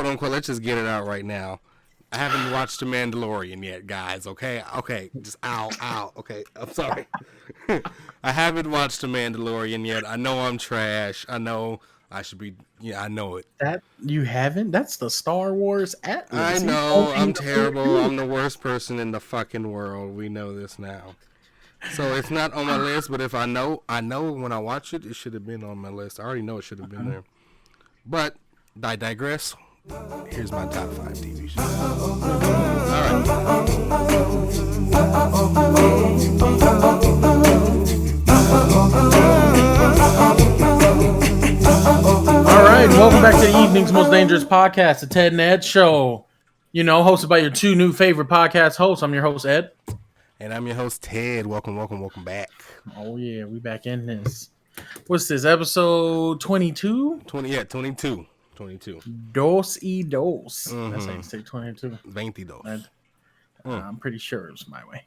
unquote. Let's just get it out right now. I haven't watched The Mandalorian yet, guys. Okay, just ow. Okay, I'm sorry. I haven't watched The Mandalorian yet. I know I'm trash. I know I should be. Yeah, I know it. That you haven't? That's the Star Wars Atlas. I know I'm terrible. I'm the worst person in the fucking world. We know this now. So it's not on my list. But if I know when I watch it, it should have been on my list. I already know it should have been there. But I digress. Here's my top 5 TV shows. All right, welcome back to the evening's most dangerous podcast, the Ted and Ed Show. You know, hosted by your two new favorite podcast hosts. I'm your host, Ed. And I'm your host, Ted. Welcome back. Oh, yeah, we back in this. What's this, episode 22? 22. Dos y dos. That's how you say 22. 22. I'm pretty sure it was my way.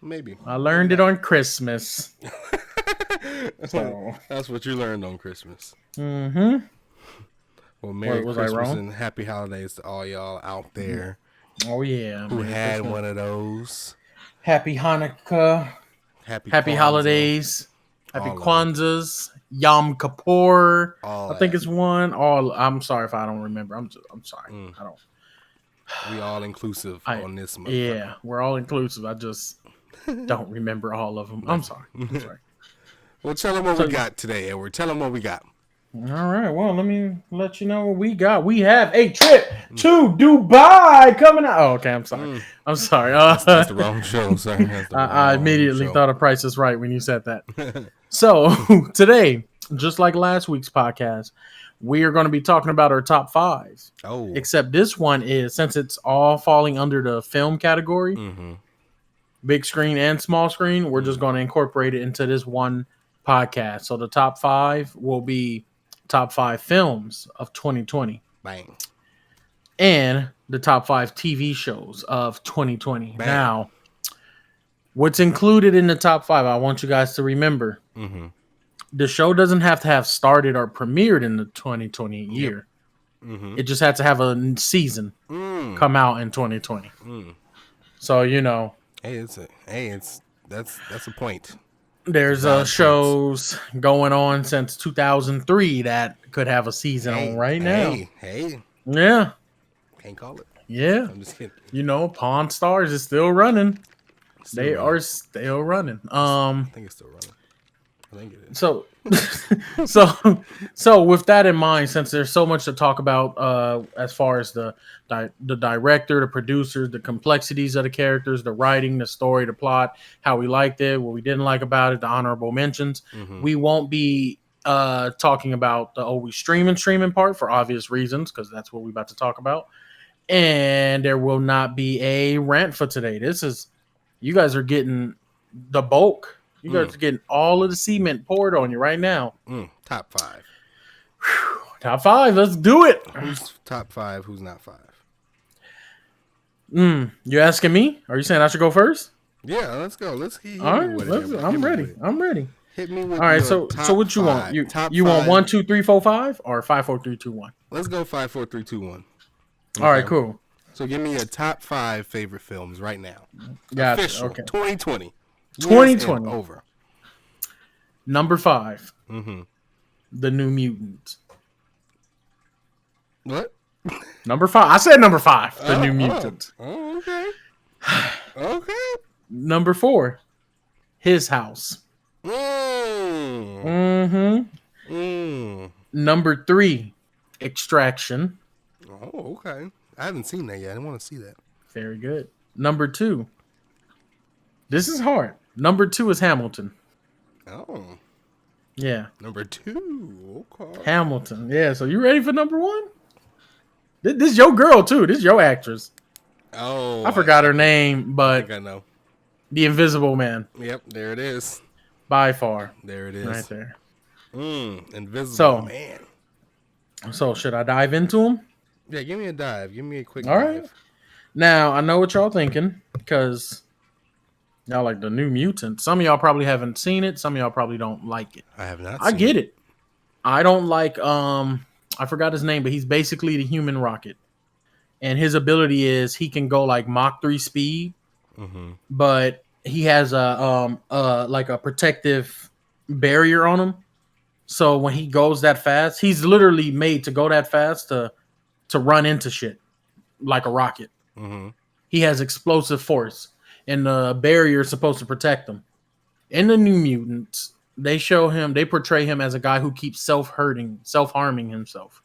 Maybe. I learned it on Christmas. So that's what you learned on Christmas. Mm-hmm. Well, Merry Christmas and Happy Holidays to all y'all out there. Oh, yeah. Who had one of those. Happy Hanukkah. Happy Holidays. Happy Kwanzaa's. Yom Kippur. I think it's one. I'm sorry if I don't remember. I'm sorry. I don't. We all inclusive on this month. Yeah, we're all inclusive. I just don't remember all of them. I'm sorry. Well, tell them what we got today, Edward. Tell them what we got. All right. Well, let me let you know what we got. We have a trip to Dubai coming out. Oh, okay. I'm sorry. That's the wrong show, sir. I immediately thought of Price is Right when you said that. So today, just like last week's podcast, we are going to be talking about our top 5. Oh. Except this one is, since it's all falling under the film category, big screen and small screen, we're just going to incorporate it into this one podcast. So the top 5 will be top 5 films of 2020. Bang. And the top 5 TV shows of 2020. Bang. Now, what's included in the top 5, I want you guys to remember. The show doesn't have to have started or premiered in the 2020 year. It just had to have a season come out in 2020. So, you know. That's a point. There's shows going on since 2003 that could have a season on right now. Hey. Yeah. Can't call it. Yeah. I'm just kidding. You know, Pawn Stars is still running. They are still running. I think it's still running. I think it is. So with that in mind, since there's so much to talk about as far as the director, the producers, the complexities of the characters, the writing, the story, the plot, how we liked it, what we didn't like about it, the honorable mentions, we won't be talking about the always streaming part for obvious reasons, because that's what we're about to talk about. And there will not be a rant for today. You guys are getting the bulk. You guys are getting all of the cement poured on you right now. Top 5. Whew. Top 5. Let's do it. Who's top 5? Who's not 5? You asking me? Are you saying I should go first? Yeah, let's go. Let's hear. All right, I'm ready. Hit me with. All right, so what you want? You want 1, 2, 3, 4, 5, or 5, 4, 3, 2, 1? Let's go 5, 4, 3, 2, 1. Okay. All right, cool. So give me your top 5 favorite films right now. Gotcha. Official, Okay. 2020. 2020. Over. Number 5. The New Mutants. What? Number 5. I said number 5. The New Mutants. Oh, okay. Okay. Number 4. His House. Number 3. Extraction. Oh, okay. I haven't seen that yet. I want to see that. Very good. Number 2. This is hard. Number 2 is Hamilton. Oh. Yeah. Number 2. Okay. Hamilton. Yeah. So you ready for number 1? This is your girl too. This is your actress. Oh. I forgot her name, but I think I know. The Invisible Man. Yep. There it is. By far. There it is. Right there. Invisible Man. So should I dive into him? Yeah. Give me a dive. Give me a quick dive. All right. Now I know what y'all thinking because y'all like the New Mutant. Some of y'all probably haven't seen it. Some of y'all probably don't like it. I have not. I get it. I don't like I forgot his name, but he's basically the human Rocket. And his ability is he can go like Mach 3 speed, but he has a like a protective barrier on him. So when he goes that fast, he's literally made to go that fast to run into shit like a rocket. He has explosive force, and the barrier is supposed to protect him. In the New Mutants, they portray him as a guy who keeps self-harming himself,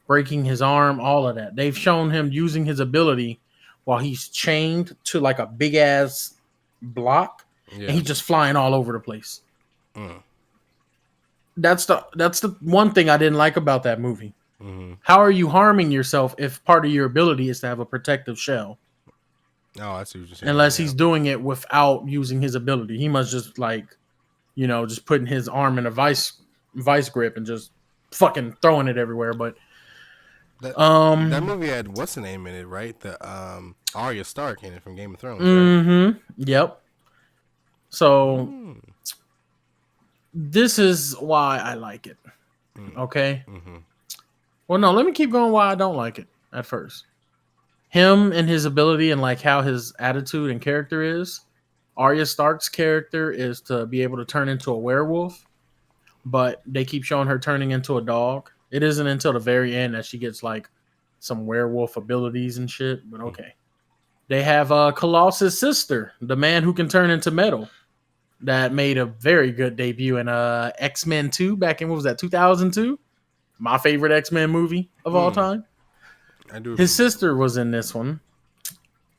breaking his arm, all of that. They've shown him using his ability while he's chained to like a big ass block, and he's just flying all over the place. That's the one thing I didn't like about that movie. How are you harming yourself if part of your ability is to have a protective shell? Oh, I see what you're saying. Unless he's doing it without using his ability. He must just like, just putting his arm in a vice grip and just fucking throwing it everywhere. But that movie had what's the name in it, right? The Arya Stark in it from Game of Thrones. Right? Yep. So this is why I like it. Okay. Well, no, let me keep going why I don't like it at first. Him and his ability and like how his attitude and character is. Arya Stark's character is to be able to turn into a werewolf, but they keep showing her turning into a dog. It isn't until the very end that she gets like some werewolf abilities and shit, but okay. They have Colossus' sister, the man who can turn into metal, that made a very good debut in X-Men 2 back in, what was that, 2002? My favorite X-Men movie of all time. I do. His sister was in this one,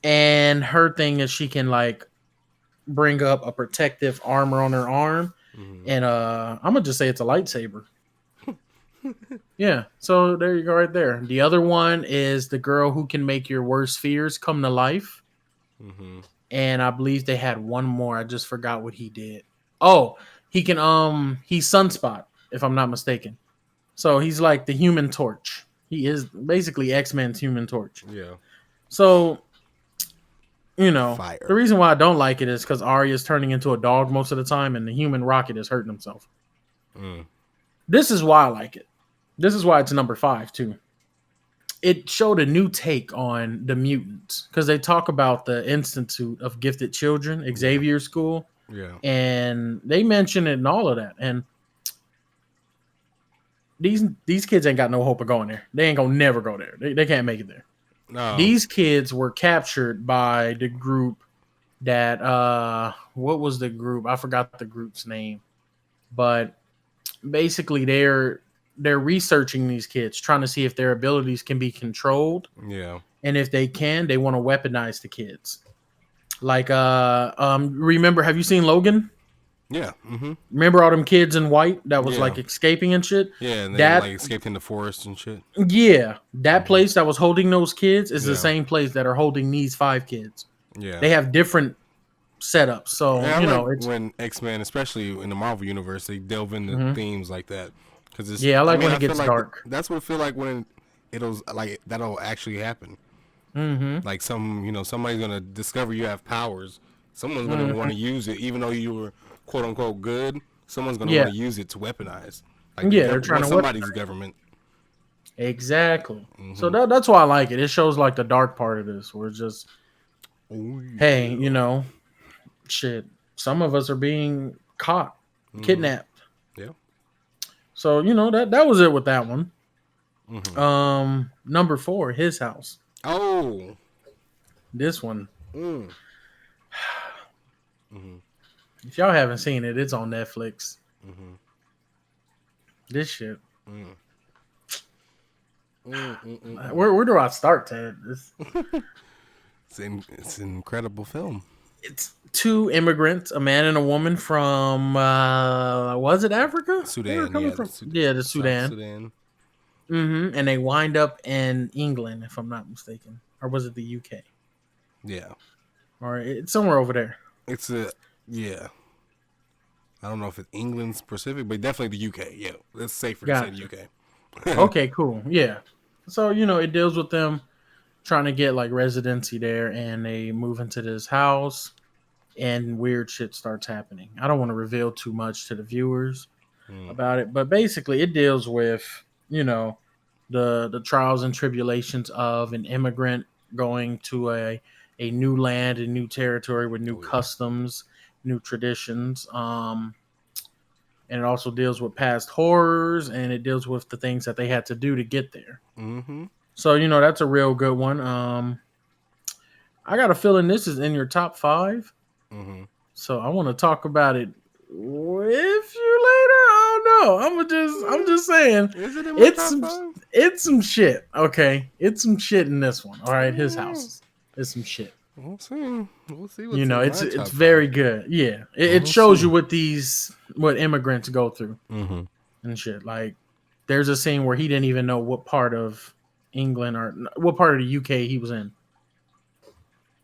and her thing is she can like bring up a protective armor on her arm, and I'm gonna just say it's a lightsaber. Yeah, so there you go, right there. The other one is the girl who can make your worst fears come to life, and I believe they had one more. I just forgot what he did. Oh, he can he's Sunspot, if I'm not mistaken. So he's like the Human Torch. He is basically X-Men's Human Torch. Yeah. So, Fire. the reason why I don't like it is because Arya is turning into a dog most of the time, and the human Rocket is hurting himself. This is why I like it. This is why it's number 5 too. It showed a new take on the mutants because they talk about the Institute of Gifted Children, Xavier School, and they mention it and all of that. And these kids ain't got no hope of going there. They ain't gonna never go there. They can't make it there. No. These kids were captured by the group that what was the group? I forgot the group's name. But basically they're researching these kids, trying to see if their abilities can be controlled. Yeah. And if they can, they want to weaponize the kids. Like remember, have you seen Logan? Yeah. Remember all them kids in white that was like escaping and shit? Yeah, and they like escaped in the forest and shit. Yeah, that place that was holding those kids is the same place that are holding these 5 kids. Yeah, they have different setups. So it's when X-Men, especially in the Marvel universe, they delve into themes like that. Cause I like when it gets dark. That's what it feel like when it'll like that'll actually happen. Like somebody's gonna discover you have powers. Someone's gonna want to use it, even though you were quote unquote good. Someone's gonna want to use it to weaponize. Like they're trying to somebody's government. Exactly. So that's why I like it. It shows like the dark part of this, where it's just, hey, shit. Some of us are being caught, kidnapped. Yeah. So that was it with that one. Number 4, His House. Oh, this one. If y'all haven't seen it, it's on Netflix. This shit. Where do I start, Ted? It's an incredible film. It's 2 immigrants, a man and a woman from was it Africa? Sudan. The Sudan. Sudan. And they wind up in England, if I'm not mistaken, or was it the UK? Yeah. Or it's somewhere over there. It's I don't know if it's England specific, but definitely the UK. Yeah, it's safer to say the UK. Okay, cool. Yeah. So, it deals with them trying to get like residency there, and they move into this house and weird shit starts happening. I don't want to reveal too much to the viewers about it, but basically it deals with, the trials and tribulations of an immigrant going to a new land, a new territory with new Oh yeah. customs, new traditions. And it also deals with past horrors, and it deals with the things that they had to do to get there. Mm-hmm. So that's a real good one. I got a feeling this is in your top 5. Mm-hmm. So I want to talk about it with you later. I don't know. I'm just saying Is it in my it's top some 5? it's some shit. Okay, it's some shit in this one. All right, his house is some shit. We'll see. We'll see what's in It's my top it's 5. very good. Yeah, it We'll shows see. you what immigrants go through Mm-hmm. and shit. Like there's a scene where he didn't even know what part of England or what part of the UK he was in.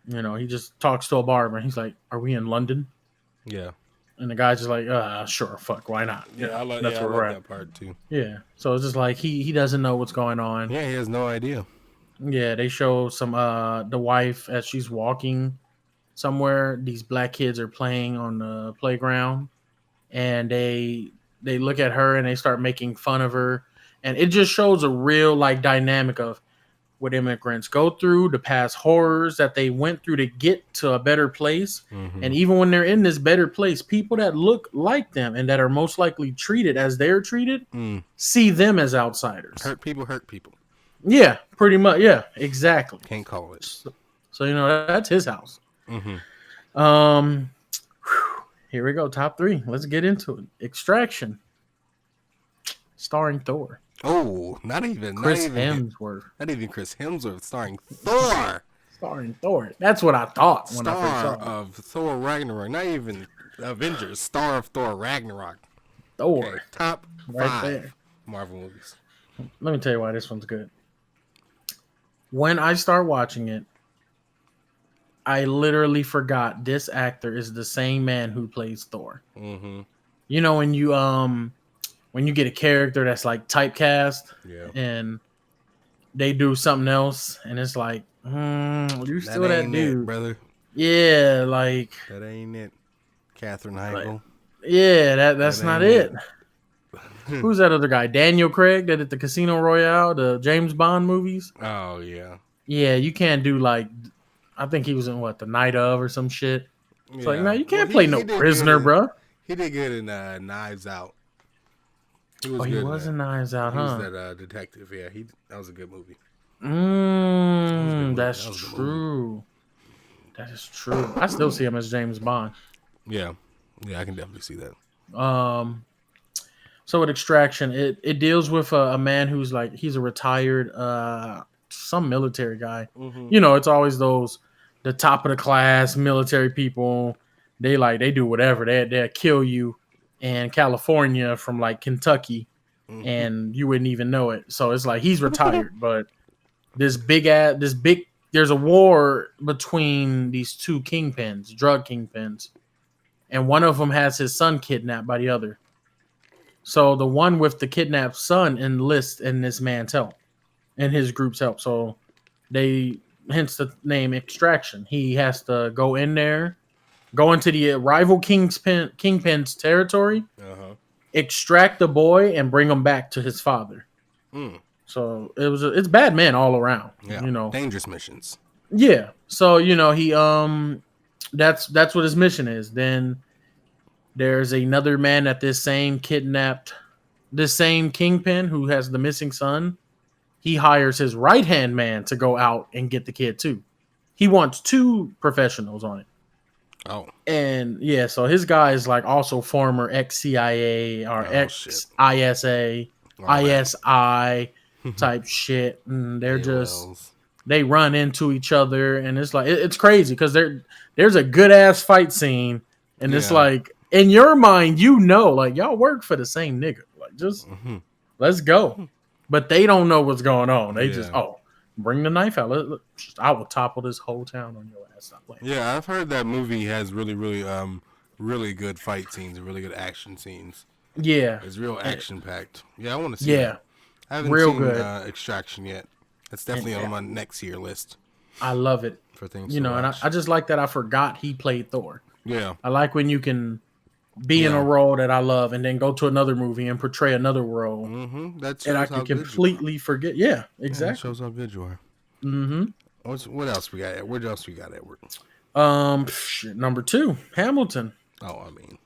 He just talks to a barber and he's like, "Are we in London?" Yeah. And the guy's just like, "Sure, fuck, why not?" Yeah, I like. That's Yeah, I where we're like at. that part too. Yeah, so it's just like he doesn't know what's going on. Yeah, he has no idea. Yeah, they show some the wife as she's walking somewhere. These black kids are playing on the playground, and they look at her and they start making fun of her, and it just shows a real like dynamic of what immigrants go through, the past horrors that they went through to get to a better place. Mm-hmm. And even when they're in this better place, people that look like them and that are most likely treated as they're treated see them as outsiders. Hurt people hurt people. Yeah, pretty much. Yeah, exactly. Can't call it. So that's his house. Mm-hmm. Here we go. Top 3. Let's get into it. Extraction, starring Thor. Oh, not even Chris Hemsworth. Not even Chris Hemsworth starring Thor. Starring Thor. That's what I thought when I first saw Star it. of Thor Ragnarok. Not even Avengers. Star of Thor Ragnarok. Thor. Okay, top 5 Right there. Marvel movies. Let me tell you why this one's good. When I start watching it, I literally forgot this actor is the same man who plays Thor. Mm-hmm. When you get a character that's like typecast, Yeah. and they do something else, and it's like, you still that dude, it, brother. Yeah, like that ain't it. Katherine Heigl. Yeah, that's not it. Who's that other guy? Daniel Craig that did the Casino Royale, the James Bond movies. Oh yeah. Yeah, you can't do like. I think he was in the Night of or some shit. It's like, no, you can't play no prisoner, bro. He did good in Knives Out. He was in Knives Out, huh? He was that detective. Yeah, that was a good movie. That's true. That is true. I still see him as James Bond. Yeah, I can definitely see that. So with Extraction, it deals with a man who's like he's a retired some military guy. Mm-hmm. It's always the top of the class military people. They do whatever. They'll kill you in California from like Kentucky, and you wouldn't even know it. So it's like he's retired, but there's a war between these two kingpins, drug kingpins, and one of them has his son kidnapped by the other. So the one with the kidnapped son enlists in this man's help, in his group's help. So hence the name Extraction. He has to go in there, go into the rival kingpin's territory, extract the boy, and bring him back to his father. So it's bad men all around. Yeah, dangerous missions. Yeah. So he that's what his mission is. Then there's another man that this same kingpin who has the missing son. He hires his right-hand man to go out and get the kid too. He wants 2 professionals on it. Oh. And yeah, so his guy is like also former ex-CIA or ex-ISA, ISI type shit. And they're they run into each other, and it's like it's crazy because there's a good ass fight scene, and it's like in your mind, like y'all work for the same nigga. Like just let's go. But they don't know what's going on. They just bring the knife out. I will topple this whole town on your ass. Stop playing. Yeah, I've heard that movie has really, really, really good fight scenes and really good action scenes. Yeah, it's real action packed. Yeah, I want to see. Yeah, I haven't seen Extraction yet. That's definitely on my next year list. I love it for things. And I just like that. I forgot he played Thor. Yeah, I like when you can be in a role that I love, and then go to another movie and portray another role. That shows And I how can good completely you are. forget. Yeah, exactly. That shows how good you are. What else we got? What else we got, Edward? Number 2, Hamilton. Oh, I mean,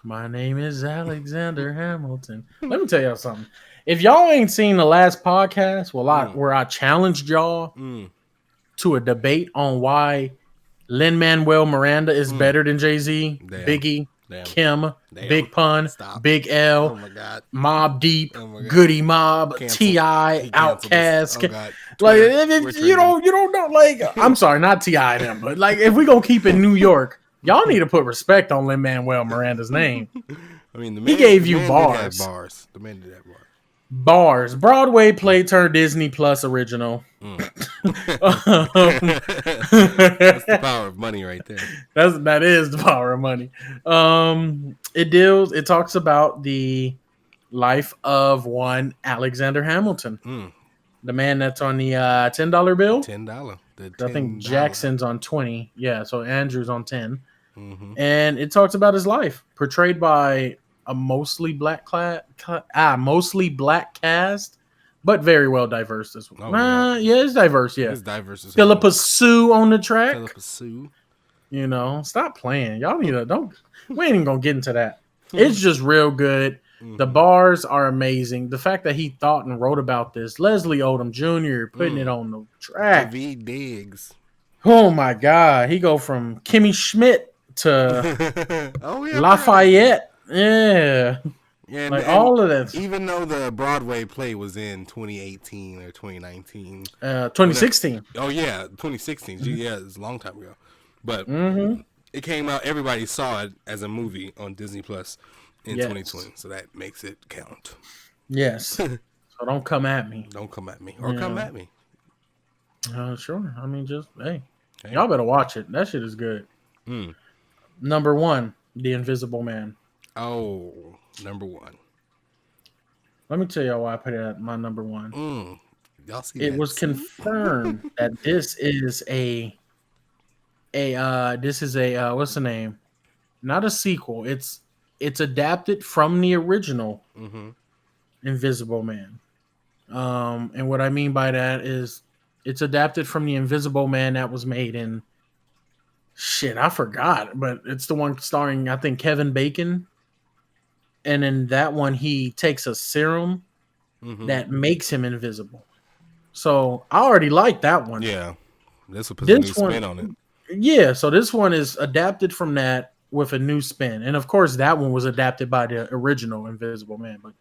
my name is Alexander Hamilton. Let me tell y'all something. If y'all ain't seen the last podcast, where I challenged y'all to a debate on why Lin-Manuel Miranda is better than Jay-Z, Biggie, Kim, Big Pun, Big L, Mobb Deep, Goody Mob, T.I., Outkast. Like, if you don't know, like, I'm sorry, not T.I. them, but like, if we gonna keep it New York, y'all need to put respect on Lin-Manuel Miranda's name. I mean, he gave you bars. The man did have bars. Bars. Broadway play turned Disney Plus original. That's the power of money right there. That is the power of money. It talks about the life of one Alexander Hamilton. The man that's on the $10 bill. $10. I think Jackson's on 20. Yeah, so Andrew's on 10. And it talks about his life, portrayed by a mostly black cast, but very well diverse as well. Yeah, it's diverse. Yeah, it's diverse. Philippa Sue on the track. Philippa Sue. You know, stop playing. Y'all need to don't. We ain't even gonna get into that. It's just real good. The bars are amazing. The fact that he thought and wrote about this, Leslie Odom Jr. putting it on the track. David Diggs. Oh my God, he go from Kimmy Schmidt to Lafayette. Yeah, like all of that. Even though the Broadway play was in 2018 or 2019, 2016. Oh yeah, 2016. Yeah, it's a long time ago. But it came out. Everybody saw it as a movie on Disney Plus in 2020, so that makes it count. Yes. So don't come at me. Don't come at me, or come at me. Sure. I mean, just hey, y'all better watch it. That shit is good. Number 1, The Invisible Man. Oh, number 1. Let me tell y'all why I put it at my number 1. Y'all see it was confirmed that this is a what's the name? Not a sequel. It's adapted from the original Invisible Man. And what I mean by that is it's adapted from the Invisible Man that was made in I forgot, but it's the one starring, I think, Kevin Bacon. And in that one, he takes a serum that makes him invisible. So I already like that one. Yeah. This will put a new spin on it. Yeah, so this one is adapted from that with a new spin. And of course, that one was adapted by the original Invisible Man. But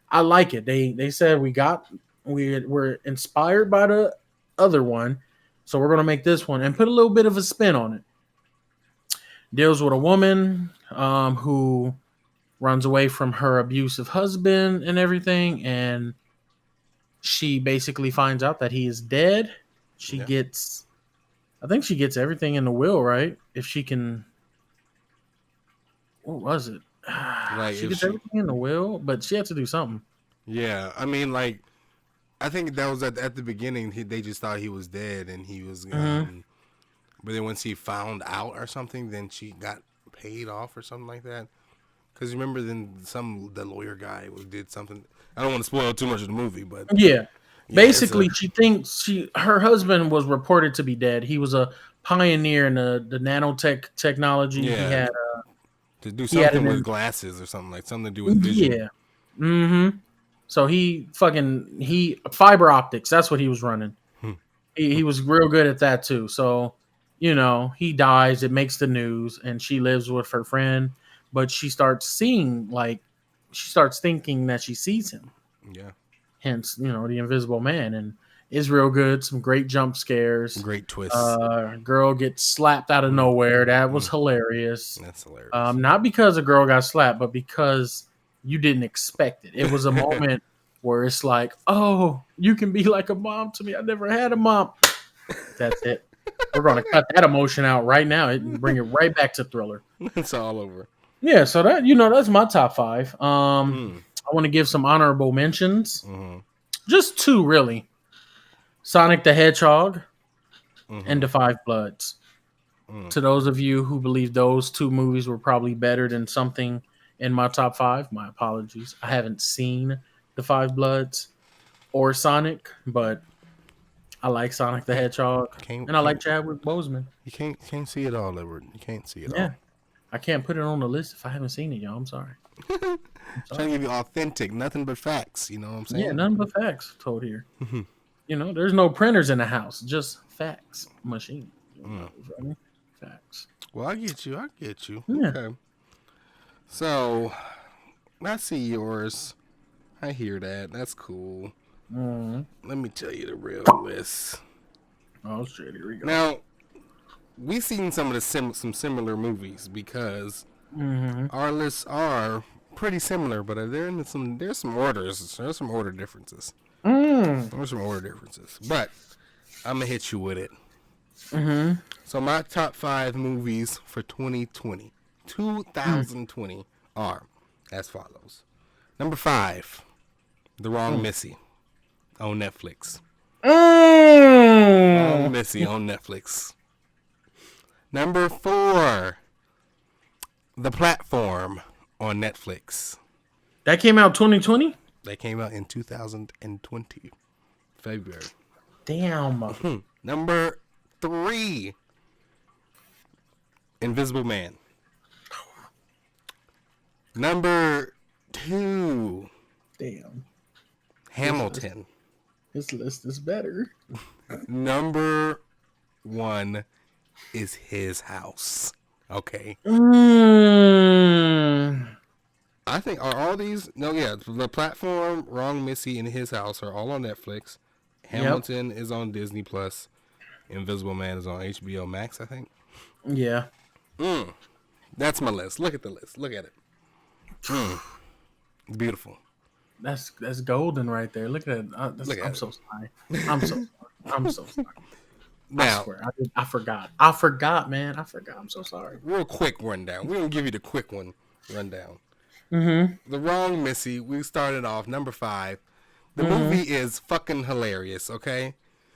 I like it. They said we're inspired by the other one. So we're going to make this one and put a little bit of a spin on it. Deals with a woman who runs away from her abusive husband and everything. And she basically finds out that he is dead. I think she gets everything in the will, right? If she can. What was it? Like she gets everything in the will, but she had to do something. Yeah, I mean, like, I think that was at the beginning. They just thought he was dead, and he was. But then once he found out or something, then she got paid off or something like that. Because remember, then the lawyer guy did something. I don't want to spoil too much of the movie, but yeah. Basically, she thinks her husband was reported to be dead. He was a pioneer in the nanotech technology. Yeah. He had to do something with glasses or something to do with vision. Yeah. So he fiber optics. That's what he was running. He was real good at that too. So, he dies. It makes the news, and she lives with her friend, but she starts thinking that she sees him. Yeah. Hence, the Invisible Man, and is real good. Some great jump scares. Great twists. Girl gets slapped out of nowhere. That was hilarious. That's hilarious. Not because a girl got slapped, but because you didn't expect it. It was a moment where it's like, oh, you can be like a mom to me. I never had a mom. That's it. We're going to cut that emotion out right now and bring it right back to Thriller. It's all over. Yeah, so that that's my top 5. I want to give some honorable mentions. Just 2, really. Sonic the Hedgehog and The Five Bloods. To those of you who believe those two movies were probably better than something in my top five, my apologies. I haven't seen The Five Bloods or Sonic, but I like Sonic the Hedgehog Can't and I like can't Chadwick Boseman. you can't see it all, Edward. You can't see it all. Yeah, I can't put it on the list if I haven't seen it, y'all. I'm sorry. I'm Trying to sorry. give you authentic, nothing but facts. You know what I'm Yeah, saying? none but facts told here. There's no printers in the house, just facts machine. You feel me? Facts. Well, I get you. I get you. Yeah. Okay. So, I see yours. I hear that. That's cool. Mm. Let me tell you the real list. Oh shit! Here we go. Now, we've seen some of the some similar movies because our lists are pretty similar, but there's some orders. There's some order differences. There's some order differences, but I'm gonna hit you with it. So my top 5 movies for 2020 are as follows. Number 5, The Wrong Missy on Netflix. Wrong Missy on Netflix. Number 4, The Platform on Netflix. That came out 2020. That came out in 2020, February. Damn. Number 3, Invisible Man. Number 2, Damn. Hamilton. This list is better. Number 1 is His House. Okay. I think are all these The Platform, Wrong Missy, and His House are all on Netflix. Hamilton is on Disney Plus. Invisible Man is on HBO Max, I think. Yeah. That's my list. Look at the list. Look at it. It's beautiful. That's golden right there. Look at it. I'm so sorry. I'm so sorry. Now, I swear, I forgot, man. I forgot. I'm so sorry. real quick rundown. We're going to give you the quick one rundown. The Wrong Missy, we started off number 5. The movie is fucking hilarious, okay?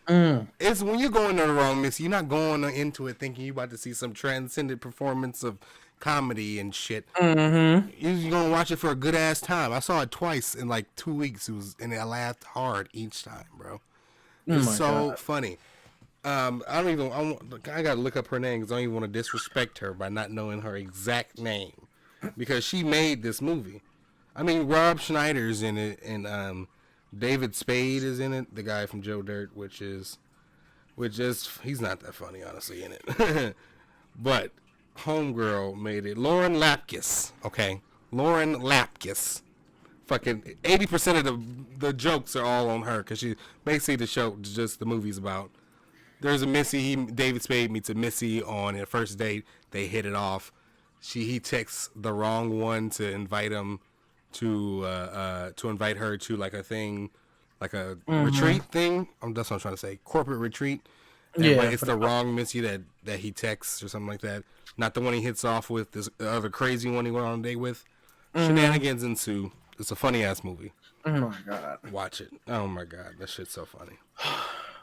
It's when you're going to The Wrong Missy, you're not going into it thinking you're about to see some transcendent performance of comedy and shit. You're going to watch it for a good ass time. I saw it twice in like 2 weeks. And I laughed hard each time, bro. It's so funny. I gotta look up her name because I don't even want to disrespect her by not knowing her exact name because she made this movie. I mean, Rob Schneider's in it, and David Spade is in it, the guy from Joe Dirt, which is he's not that funny honestly in it, but Homegirl made it. Lauren Lapkus, okay, Lauren Lapkus. Fucking 80% of the jokes are all on her because she basically the movie's about. There's a Missy. David Spade meets a Missy on a first date. They hit it off. He texts the wrong one to invite him to invite her to like a thing, like a retreat thing. That's what I'm trying to say. Corporate retreat. But it's the wrong Missy that he texts or something like that. Not the one he hits off with. This other crazy one he went on a date with. Shenanigans ensue. It's a funny ass movie. Oh my god. Watch it. Oh my god, that shit's so funny.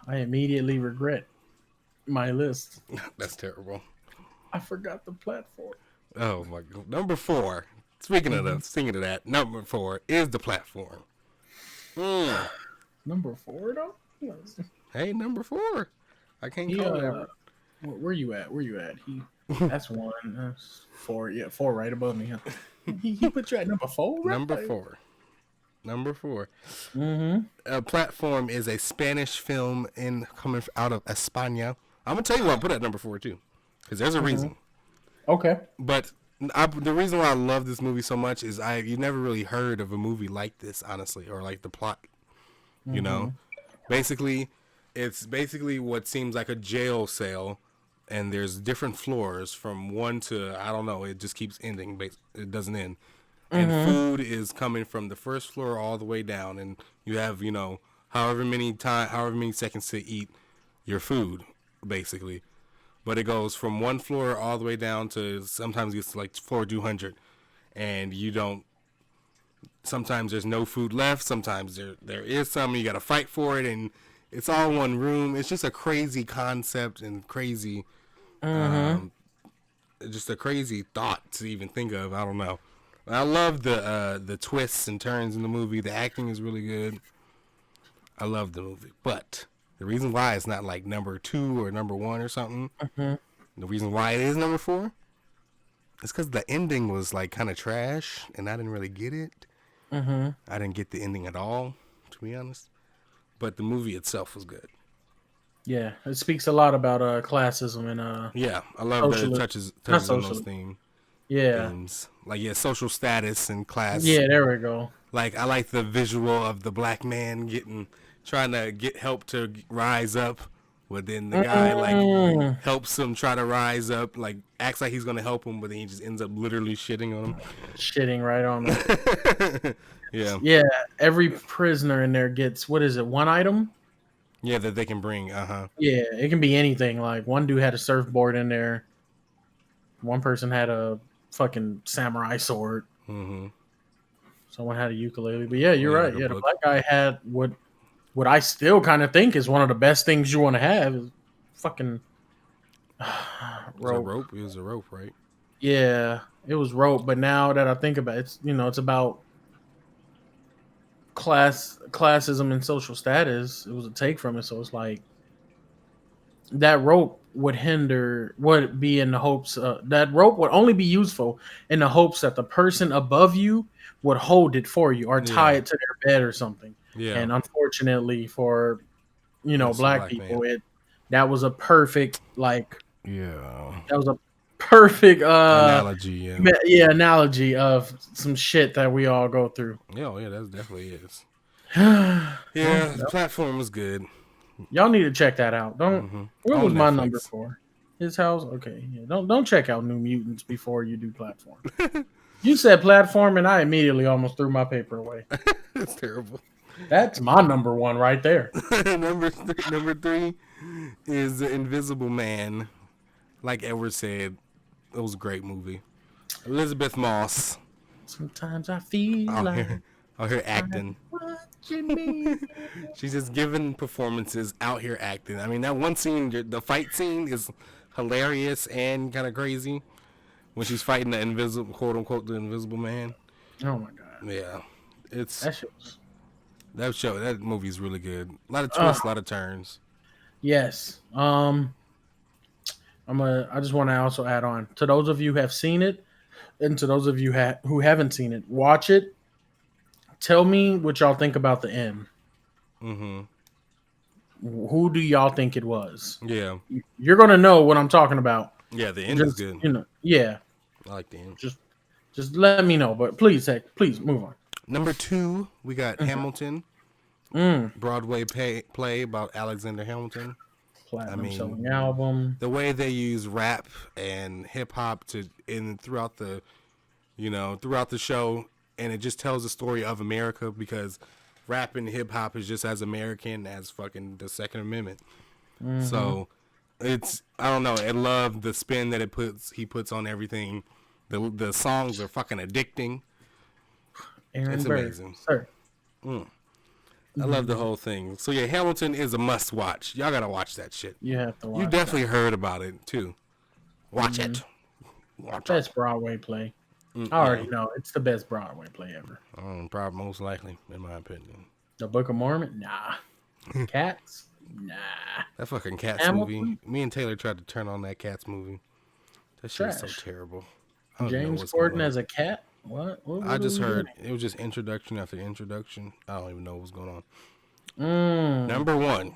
I immediately regret my list. That's terrible. I forgot the platform. Oh my god. Number 4. Speaking of that, number 4 is The Platform. Number 4 though? Hey, number 4. I can't call that. Where you at? That's 1. That's 4. Yeah, 4 right above me. Huh? He put you at number 4? Right? Number 4. Platform is a Spanish film coming out of España. I'm gonna tell you what I put at number 4 too, because there's a reason. Okay. But the reason why I love this movie so much is you never really heard of a movie like this, honestly, or like the plot. You know, basically, it's what seems like a jail cell, and there's different floors from 1 to I don't know. It just keeps ending. It doesn't end. And food is coming from the first floor all the way down, and you have however many seconds to eat your food, basically. But it goes from 1 floor all the way down to sometimes it gets to like floor 200, and you don't. Sometimes there's no food left. Sometimes there is some. You got to fight for it, and it's all 1 room. It's just a crazy concept and crazy Mm-hmm. Just a crazy thought to even think of. I don't know. I love the twists and turns in the movie. The acting is really good. I love the movie, but the reason why it's not like number 2 or number 1 or something. Mm-hmm. The reason why it is number 4 is because the ending was like kind of trash, and I didn't really get it. Mm-hmm. I didn't get the ending at all, to be honest. But the movie itself was good. Yeah, it speaks a lot about classism and Yeah, I love that it social, touches not on those social. themes. Yeah, Like social status and class. yeah. There we go. Like I like the visual of the black man trying to get help to rise up, but then the guy like Mm, helps him try to rise up, like acts like he's gonna help him, but then he just ends up literally shitting on shitting right on them. him. Yeah, Yeah, every prisoner in there gets, what is it, one item? yeah, that they can bring. Yeah, it can be anything. Like one dude had a surfboard in there. One person had a fucking samurai sword. Mm-hmm. Someone had a ukulele. But yeah, you're Yeah, right. like a Yeah, the book. black guy had what I still kind of think is one of the best things you want to have is fucking It was a rope. rope. It was a rope, right? Yeah, it was rope. But now that I think about it, it's about classism and social status. It was a take from it. So it's like that rope would be in the hopes that rope would only be useful in the hopes that the person above you would hold it for you or tie Yeah, it to their bed or something. yeah. And unfortunately for Innocent black black man. people, that was a perfect Yeah. that was a perfect Analogy. Yeah. analogy of some shit that we all go through. Yeah, oh, yeah, that definitely is. Well, Yeah, the platform was good. y'all need to check that out. Don't. Mm-hmm. What On was my number Netflix. for? His house. Okay. Yeah. Don't check out New Mutants before you do platform. You said platform, and I immediately almost threw my paper away. That's terrible. That's my number one right there. Number 3 is The Invisible Man. Like Edward said, it was a great movie. Elizabeth Moss Sometimes I feel like out here acting. watching me. She's just giving performances out here acting. I mean, that one scene, the fight scene, is hilarious and kind of crazy when she's fighting the invisible, quote unquote, the Invisible Man. Oh my god, Yeah, it's that shit was. that movie's really good. A lot of twists, a lot of turns. Yes. I just want to also add on to those of you who have seen it, and to those of you who haven't seen it, watch it. Tell me what y'all think about the end. Mm-hmm. Who do y'all think it was? Yeah, You're gonna know what I'm talking about. yeah. The end is Just good. yeah. I like the end. Just let me know. But please move on. Number 2, we got Hamilton, Broadway play about Alexander Hamilton. Platinum selling album. The way they use rap and hip hop throughout the show, and it just tells the story of America because rap and hip hop is just as American as fucking the Second Amendment. So I don't know. I love the spin that he puts on everything. The songs are fucking addicting. Aaron It's Burr, amazing. sir. I love the whole thing. So yeah, Hamilton is a must watch. Y'all gotta watch that shit. You have to watch. You definitely heard about it too. Watch it. Watch it. Best Broadway play. I already know it's the best Broadway play ever. Probably most likely, in my opinion. The Book of Mormon? Nah. Cats? Nah. That fucking Cats Hamilton? movie. Me and Taylor tried to turn on that Cats movie. That shit is so Trash. terrible. I don't even know James what's going Corden on. as a cat? What I just are we heard it was just introduction after introduction. I don't even know what's going on. doing? Number 1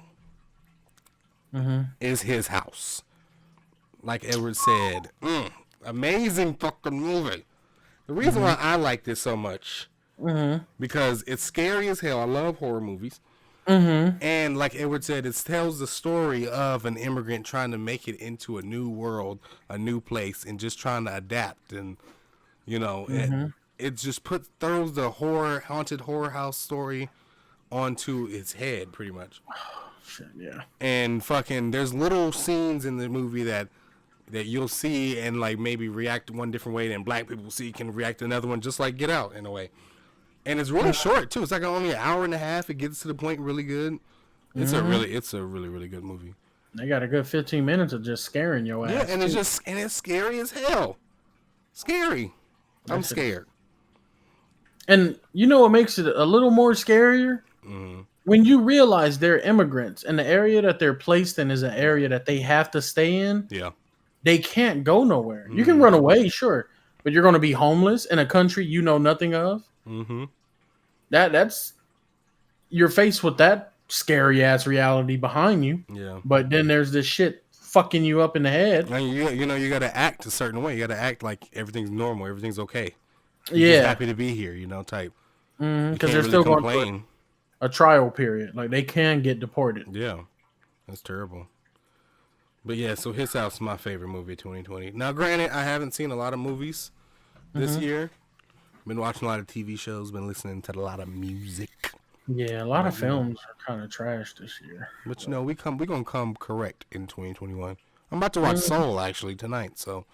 is His House. Like Edward said, amazing fucking movie. The reason why I like this so much, because it's scary as hell. I love horror movies. And like Edward said, it tells the story of an immigrant trying to make it into a new world, a new place, and just trying to adapt. And, it just throws the haunted horror house story onto its head, pretty much. Shit, yeah. And fucking, there's little scenes in the movie that you'll see and like maybe react one different way than black people can react to another one, just like Get Out in a way. And it's really short too. It's like only an hour and a half. It gets to the point really good. It's a really really good movie. They got a good 15 minutes of just scaring your Yeah, ass. and it's scary as hell. Scary. I'm scared. And you know what makes it a little more scarier? Mm-hmm. When you realize they're immigrants and the area that they're placed in is an area that they have to stay in, Yeah. they can't go nowhere. Mm-hmm. You can run away, sure, but you're going to be homeless in a country you know nothing of. Mm-hmm. That's you're faced with that scary ass reality behind you. Yeah. But then there's this shit fucking you up in the head. And you got to act a certain way. You got to act like everything's normal, everything's okay. You're just happy to be here, type. Because they're still going through a trial period. Like they can get deported. Yeah, that's terrible. But yeah, so His House is my favorite movie of 2020. Now, granted, I haven't seen a lot of movies this year. Been watching a lot of TV shows. Been listening to a lot of music. Yeah, a lot of films are kind of trash this year. But we gonna come correct in 2021. I'm about to watch Soul actually tonight. So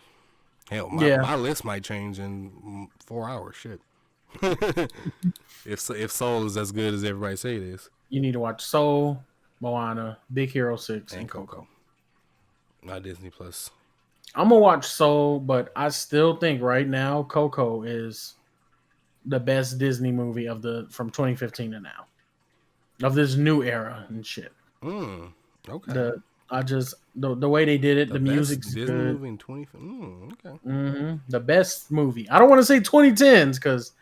hell, my list might change in 4 hours. Shit. if Soul is as good as everybody say it is. You need to watch Soul, Moana, Big Hero 6, and Coco. Not Disney Plus. I'm gonna watch Soul, but I still think right now Coco is the best Disney movie from 2015 to now, of this new era and shit. Okay. The way they did it, the music's Disney good. Movie in 2015. Okay. The best movie. I don't want to say 2010s because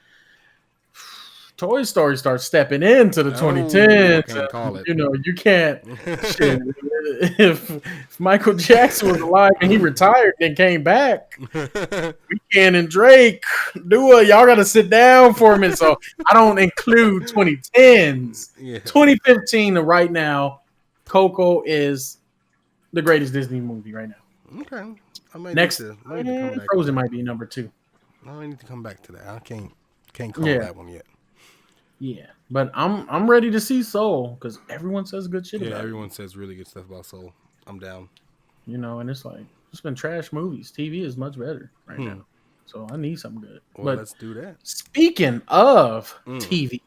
Toy Story starts stepping into the 2010s. I can't call it. You can't. Shit. If Michael Jackson was alive and he retired and came back, Weeknd and Drake, y'all got to sit down for a minute. So I don't include 2010s. Yeah. 2015 to right now, Coco is the greatest Disney movie right now. Okay. Next, come back Frozen might be number 2. No, I need to come back to that. I can't call that one yet. Yeah, but I'm ready to see Soul because everyone says good shit about it. Yeah, everyone says really good stuff about Soul. I'm down. And it's like it's been trash movies. TV is much better right now, so I need something good. Well, but let's do that. Speaking of TV,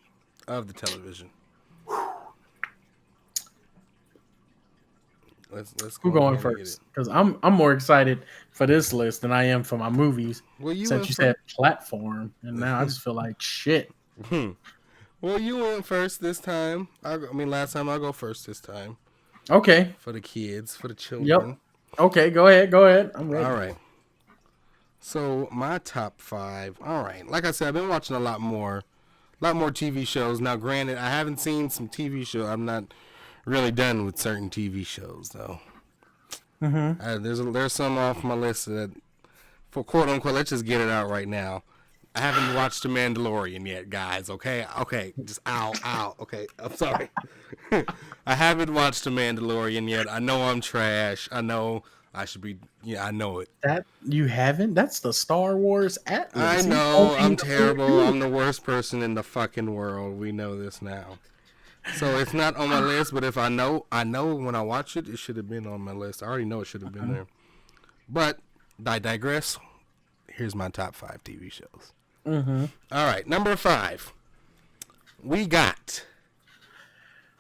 of the television, let's who going first? Because I'm more excited for this list than I am for my movies. Well, since you said platform, and now I just feel like shit. Well, you went first this time. Last time. I'll go first this time. Okay. For the kids, for the children. Yep. Okay, go ahead. I'm ready. All right. So, my top 5. All right. Like I said, I've been watching a lot more TV shows. Now, granted, I haven't seen some TV shows. I'm not really done with certain TV shows, though. There's some off my list that, for quote unquote, let's just get it out right now. I haven't watched The Mandalorian yet, guys. Okay, just ow. Okay, I'm sorry. I haven't watched The Mandalorian yet. I know I'm trash. I know I should be. Yeah, I know it. That you haven't? That's the Star Wars Atlas. I know I'm terrible. I'm the worst person in the fucking world. We know this now. So it's not on my list. But if I know when I watch it, it should have been on my list. I already know it should have been there. But I digress. Here's my top 5 TV shows. All right, number 5. We got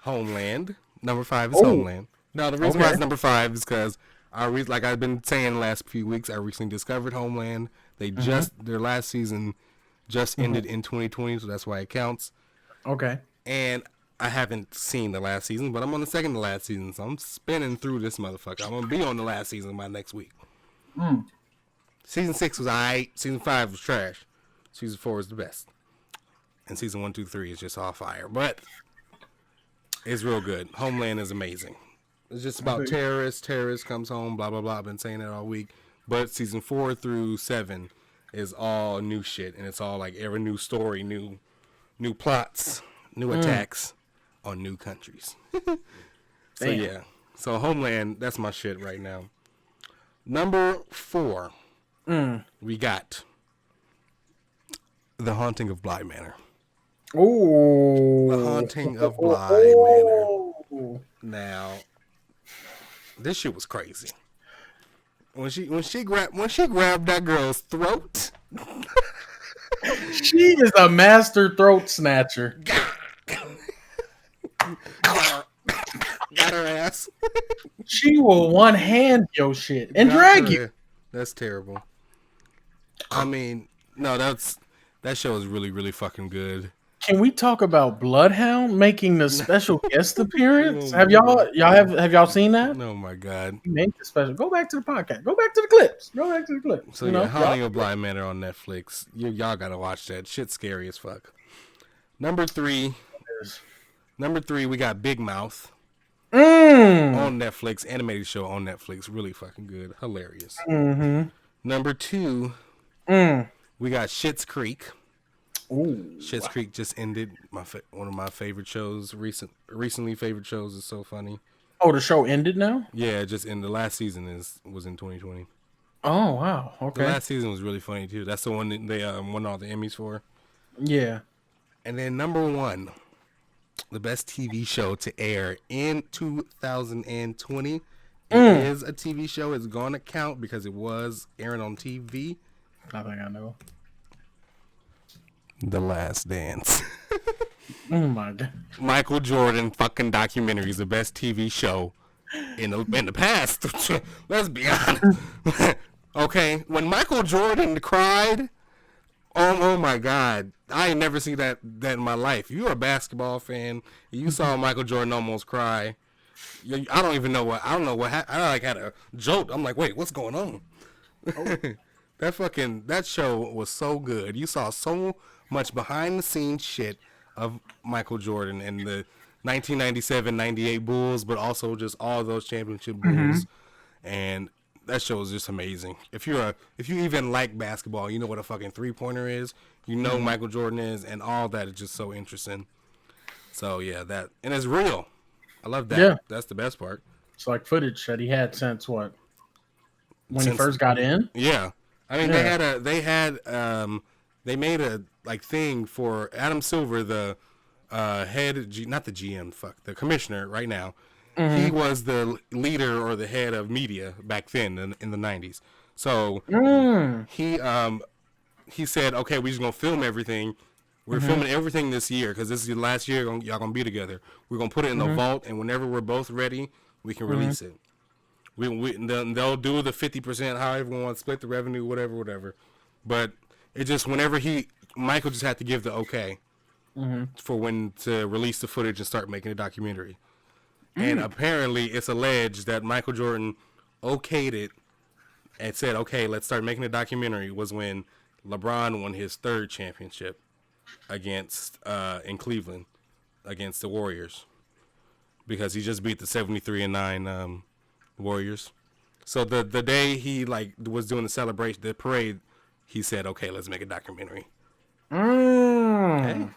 Homeland. Number 5 is Homeland. Now, the reason why it's number 5 is because like I've been saying the last few weeks, I recently discovered Homeland. They their last season just ended in 2020, so that's why it counts. Okay. And I haven't seen the last season, but I'm on the second to last season, so I'm spinning through this motherfucker. I'm gonna be on the last season by next week. Season 6 was alright. Season 5 was trash. Season 4 is the best. And season 1, 2, 3 is just all fire. But it's real good. Homeland is amazing. It's just about terrorists. Terrorist comes home, blah, blah, blah. I've been saying it all week. But season 4 through 7 is all new shit. And it's all like every new story, new plots, new attacks on new countries. So, yeah. So, Homeland, that's my shit right now. Number 4, we got The Haunting of Bly Manor. Oh, The Haunting of Bly Manor. Now, this shit was crazy. When she grabbed that girl's throat. She is a master throat snatcher. Got her ass. She will one hand your shit and drag you. That's terrible. I mean, no, that show is really, really fucking good. Can we talk about Bloodhound making the special guest appearance? Oh Have y'all seen that? Oh my god. He made the special. Go back to the podcast. Go back to the clips. Go back to the clips. So yeah, Haunting of Bly Manor on Netflix. Y'all gotta watch that. Shit's scary as fuck. Number three, we got Big Mouth on Netflix. Animated show on Netflix. Really fucking good. Hilarious. Mm-hmm. Number two, we got Schitt's Creek. Ooh. Schitt's Creek just ended. One of my favorite shows. Recently favorite shows. Is so funny. Oh, the show ended now? Yeah, it just ended. The last season was in 2020. Oh wow. Okay. The last season was really funny too. That's the one that they won all the Emmys for. Yeah. And then number one, the best TV show to air in 2020. It is a TV show. It's gonna count because it was airing on TV. I think I know. The Last Dance. Oh my god. Michael Jordan fucking documentary is the best TV show in the past. Let's be honest. Okay, when Michael Jordan cried, oh my god, I ain't never seen that in my life. You're a basketball fan. You saw Michael Jordan almost cry. I don't even know what. I don't know what. I like had a jolt. I'm like, wait, what's going on? Oh. That show was so good. You saw so much behind the scenes shit of Michael Jordan and the 1997-98 Bulls, but also just all those championship Bulls. And that show is just amazing. If you even like basketball, you know what a fucking 3-pointer is. You know Michael Jordan is, and all that is just so interesting. So yeah, and it's real. I love that. Yeah. That's the best part. It's like footage that he had since what? When he first got in? Yeah. I mean, they made a thing for Adam Silver, the not the GM, the commissioner right now. He was the leader or the head of media back then in the 90s. So he said, okay, we're just going to film everything. We're filming everything this year because this is the last year y'all going to be together. We're going to put it in the vault, and whenever we're both ready, we can release it. They'll do the 50%, how everyone wants to split the revenue, whatever. But it just, Michael just had to give the okay for when to release the footage and start making a documentary. And apparently it's alleged that Michael Jordan okayed it and said, okay, let's start making a documentary, was when LeBron won his third championship in Cleveland against the Warriors, because he just beat the 73-9 Warriors. So the day he was doing the celebration, the parade, he said, okay, let's make a documentary. Hey.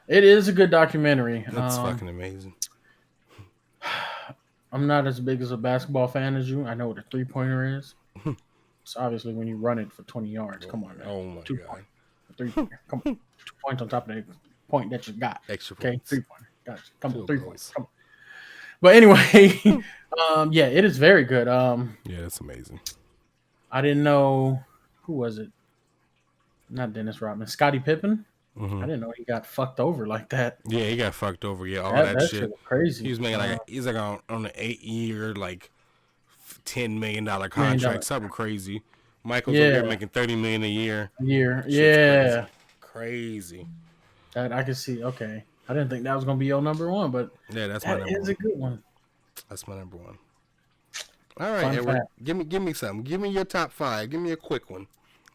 It is a good documentary. That's fucking amazing. I'm not as big as a basketball fan as you. I know what a 3-pointer is. It's obviously when you run it for 20 yards. Come on, man. Oh my 2-point. 3-pointer. Come on. 2 points on top of the point that you got. Extra okay, points. 3-pointer. Gotcha. Come on, 3 points. Come on. But anyway, yeah, it is very good. Yeah, it's amazing. I didn't know, who was it? Not Dennis Rodman. Scottie Pippen. I didn't know he got fucked over like that. Yeah, he got fucked over. Yeah, all that shit. Was crazy. He was making he's on an 8-year $10 million contract, something crazy. Michael's over there making $30 million a year. Yeah, crazy. That I can see. Okay, I didn't think that was gonna be your number one, but yeah, that's my number one. That is a good one. That's my number one. All right, Edward, give me something. Give me your top 5. Give me a quick one.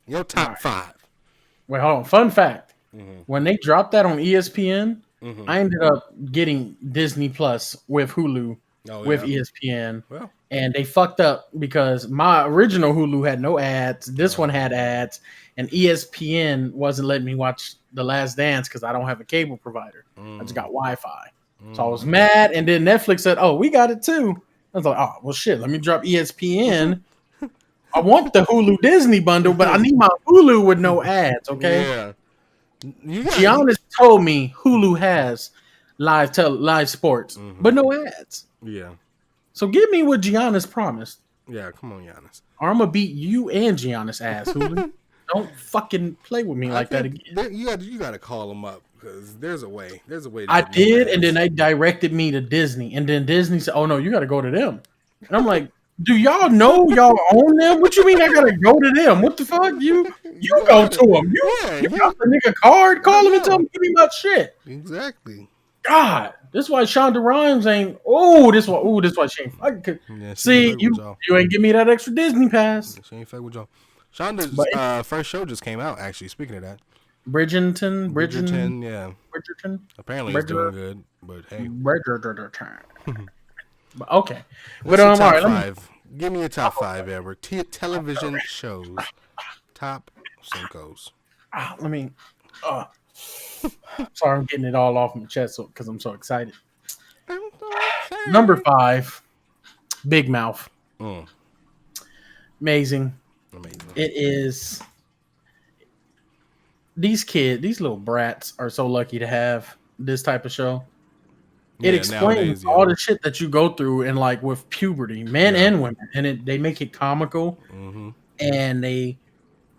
Your top 5. Wait, hold on. Fun fact. When they dropped that on ESPN, I ended up getting Disney Plus with Hulu with ESPN. Well. And they fucked up because my original Hulu had no ads. This one had ads. And ESPN wasn't letting me watch The Last Dance because I don't have a cable provider. I just got Wi-Fi. So I was mad. And then Netflix said, oh, we got it too. I was like, oh, well, shit, let me drop ESPN. I want the Hulu Disney bundle, but I need my Hulu with no ads, okay? Yeah. Giannis told me Hulu has live sports, but no ads. Yeah. So give me what Giannis promised. Yeah, come on, Giannis. Or I'm gonna beat you and Giannis ass, Hulu. Don't fucking play with me like that again. You got to call him up. Because there's a way. There's a way to I get did, nomads. and then they directed me to Disney, and then Disney said, "Oh no, you got to go to them." And I'm like, "Do y'all know y'all own them? What you mean I gotta go to them? What the fuck? You go to them. You got the nigga card. Call him and tell him give me my shit." Exactly. God, this is why Shonda Rhimes ain't. Oh, this why she ain't. Yeah, See, you ain't give me that extra Disney pass. She ain't fuck with y'all. Shonda's first show just came out. Actually, speaking of that, Bridgerton, yeah. Bridgerton. Apparently, it's doing good, but hey. Bridgerton. But okay, What's your top five? Give me a top five ever. Television shows. Top Cincos. Let me. Sorry, I'm getting it all off my chest because I'm so excited. Number 5, Big Mouth. Amazing. It is. These little brats are so lucky to have this type of show. It explains all the shit that you go through and like with puberty, men and women, and they make it comical, and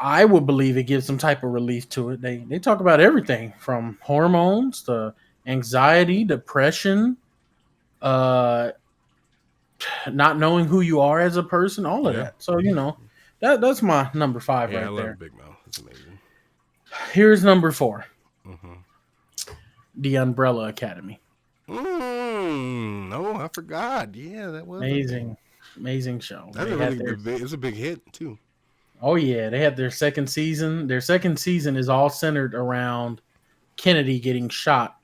I would believe it gives some type of relief to it. They talk about everything from hormones to anxiety, depression, not knowing who you are as a person, all of that. So that's my number 5 right there. Big Mouth. It's amazing. Here's number 4. The Umbrella Academy. No, I forgot. Yeah, that was amazing show. That's a really good. It's a big hit too. Oh yeah, they had their second season. Their second season is all centered around Kennedy getting shot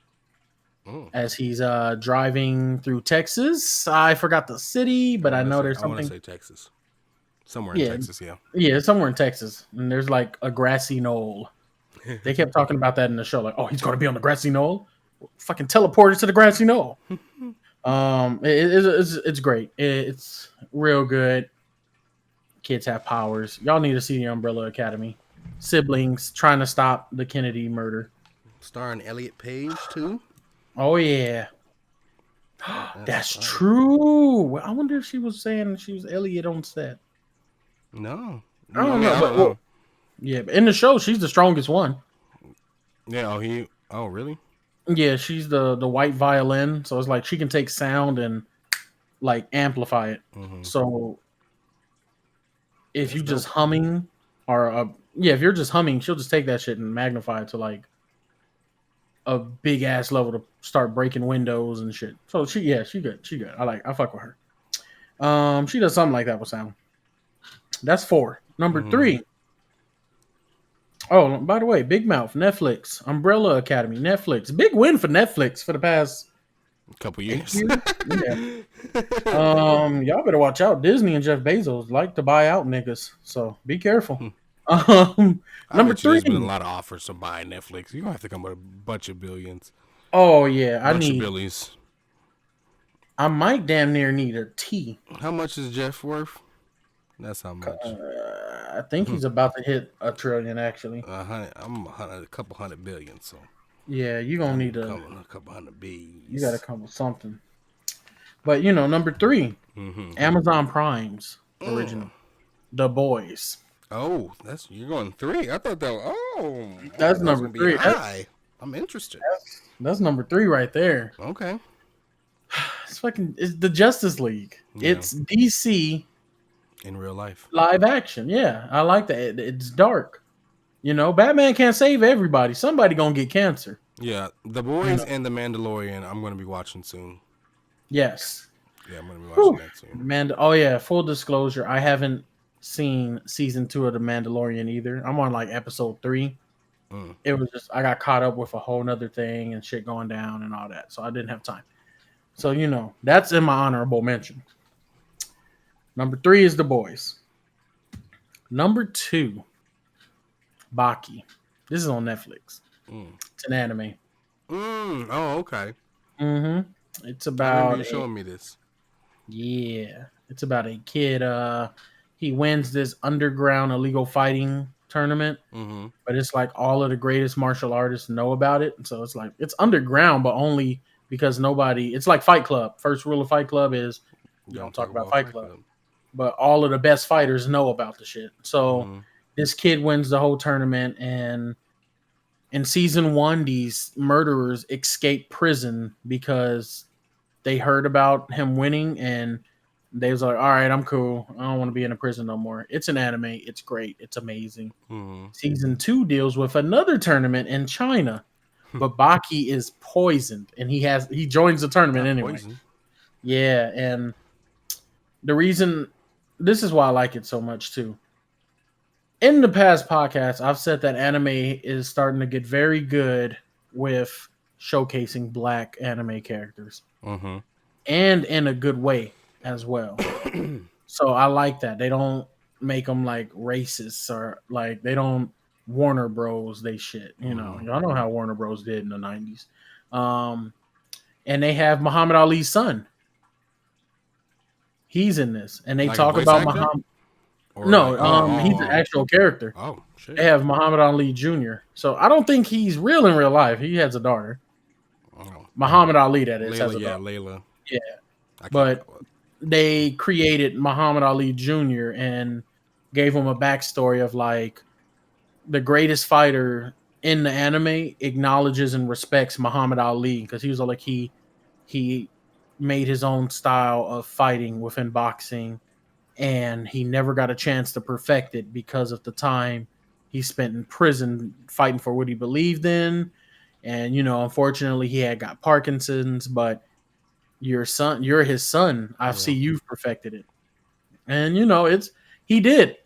as he's driving through Texas. I forgot the city, but I know there's something. I want to say Texas. Somewhere in Texas, yeah. Yeah, somewhere in Texas. And there's like a grassy knoll. They kept talking about that in the show. Like, oh, he's going to be on the grassy knoll? Fucking teleported to the grassy knoll. It's great. It's real good. Kids have powers. Y'all need to see the Umbrella Academy. Siblings trying to stop the Kennedy murder. Starring Elliot Page, too. Oh, yeah. That's true. I wonder if she was saying she was Elliot on set. No. I don't know. Yeah, but in the show, she's the strongest one. Yeah, oh, really? Yeah, she's the white violin. So it's like she can take sound and like amplify it. So if you just humming if you're just humming, she'll just take that shit and magnify it to like a big ass level to start breaking windows and shit. So she good. I fuck with her. She does something like that with sound. That's 4. Number 3. Oh, by the way, Big Mouth, Netflix, Umbrella Academy, Netflix. Big win for Netflix for the past couple years. Yeah. Y'all better watch out. Disney and Jeff Bezos like to buy out niggas, so be careful. Number 3. There's been a lot of offers to buy Netflix. You're gonna have to come with a bunch of billions. Oh yeah, bunch of billies. I might damn near need a T. How much is Jeff worth? That's how much. I think he's about to hit $1 trillion. Actually, I'm a couple hundred billion. So yeah, you gonna need a couple hundred billion. You got to come with something. But number 3, Amazon Prime's original, The Boys. Oh, you're going 3. I thought that. That's number 3. I'm interested. That's number 3 right there. Okay. It's the Justice League. Yeah. It's DC. In real life. Live action, yeah. I like that. It's dark. Batman can't save everybody. Somebody gonna get cancer. Yeah, The Boys and The Mandalorian I'm gonna be watching soon. Yes. Yeah, I'm gonna be watching that soon. Oh yeah, full disclosure, I haven't seen season 2 of The Mandalorian either. I'm on like episode 3. It was just I got caught up with a whole nother thing and shit going down and all that. So I didn't have time. So that's in my honorable mention. Number 3 is The Boys. Number 2, Baki. This is on Netflix. It's an anime. Oh, okay. It's about. You're showing me this. Yeah, it's about a kid. He wins this underground illegal fighting tournament, but it's like all of the greatest martial artists know about it. So it's like it's underground, but only because nobody. It's like Fight Club. First rule of Fight Club is you don't talk about Fight Club. But all of the best fighters know about the shit. So this kid wins the whole tournament, and In season 1, these murderers escaped prison because they heard about him winning, and they was like, all right, I'm cool. I don't want to be in a prison no more. It's an anime. It's great. It's amazing. Mm-hmm. Season 2 deals with another tournament in China, but Baki is poisoned, and he joins the tournament Not anyway. poison. Yeah, and the reason this is why I like it so much too. In the past podcasts, I've said that anime is starting to get very good with showcasing black anime characters, Mm-hmm. and in a good way as well. So I like that they don't make them like racists, or like they don't Warner Bros. They shit. Y'all know how Warner Bros. Did in the 90s. And they have Muhammad Ali's son. He's in this, and they Like a talk voice about actor? Muhammad. Or No, like, he's an actual character. Oh shit. They have Muhammad Ali Jr. So I don't think he's real in real life. He has a daughter. Oh. Muhammad Ali, that is, has Layla, a yeah, daughter. Layla. Yeah. I can't But remember. they created Muhammad Ali Jr. and gave him a backstory of like the greatest fighter in the anime acknowledges and respects Muhammad Ali, because he was like he made his own style of fighting within boxing, and he never got a chance to perfect it because of the time he spent in prison fighting for what he believed in. And unfortunately, he had got Parkinson's, but you're his son. I see Yeah. you've perfected it, and it's he did.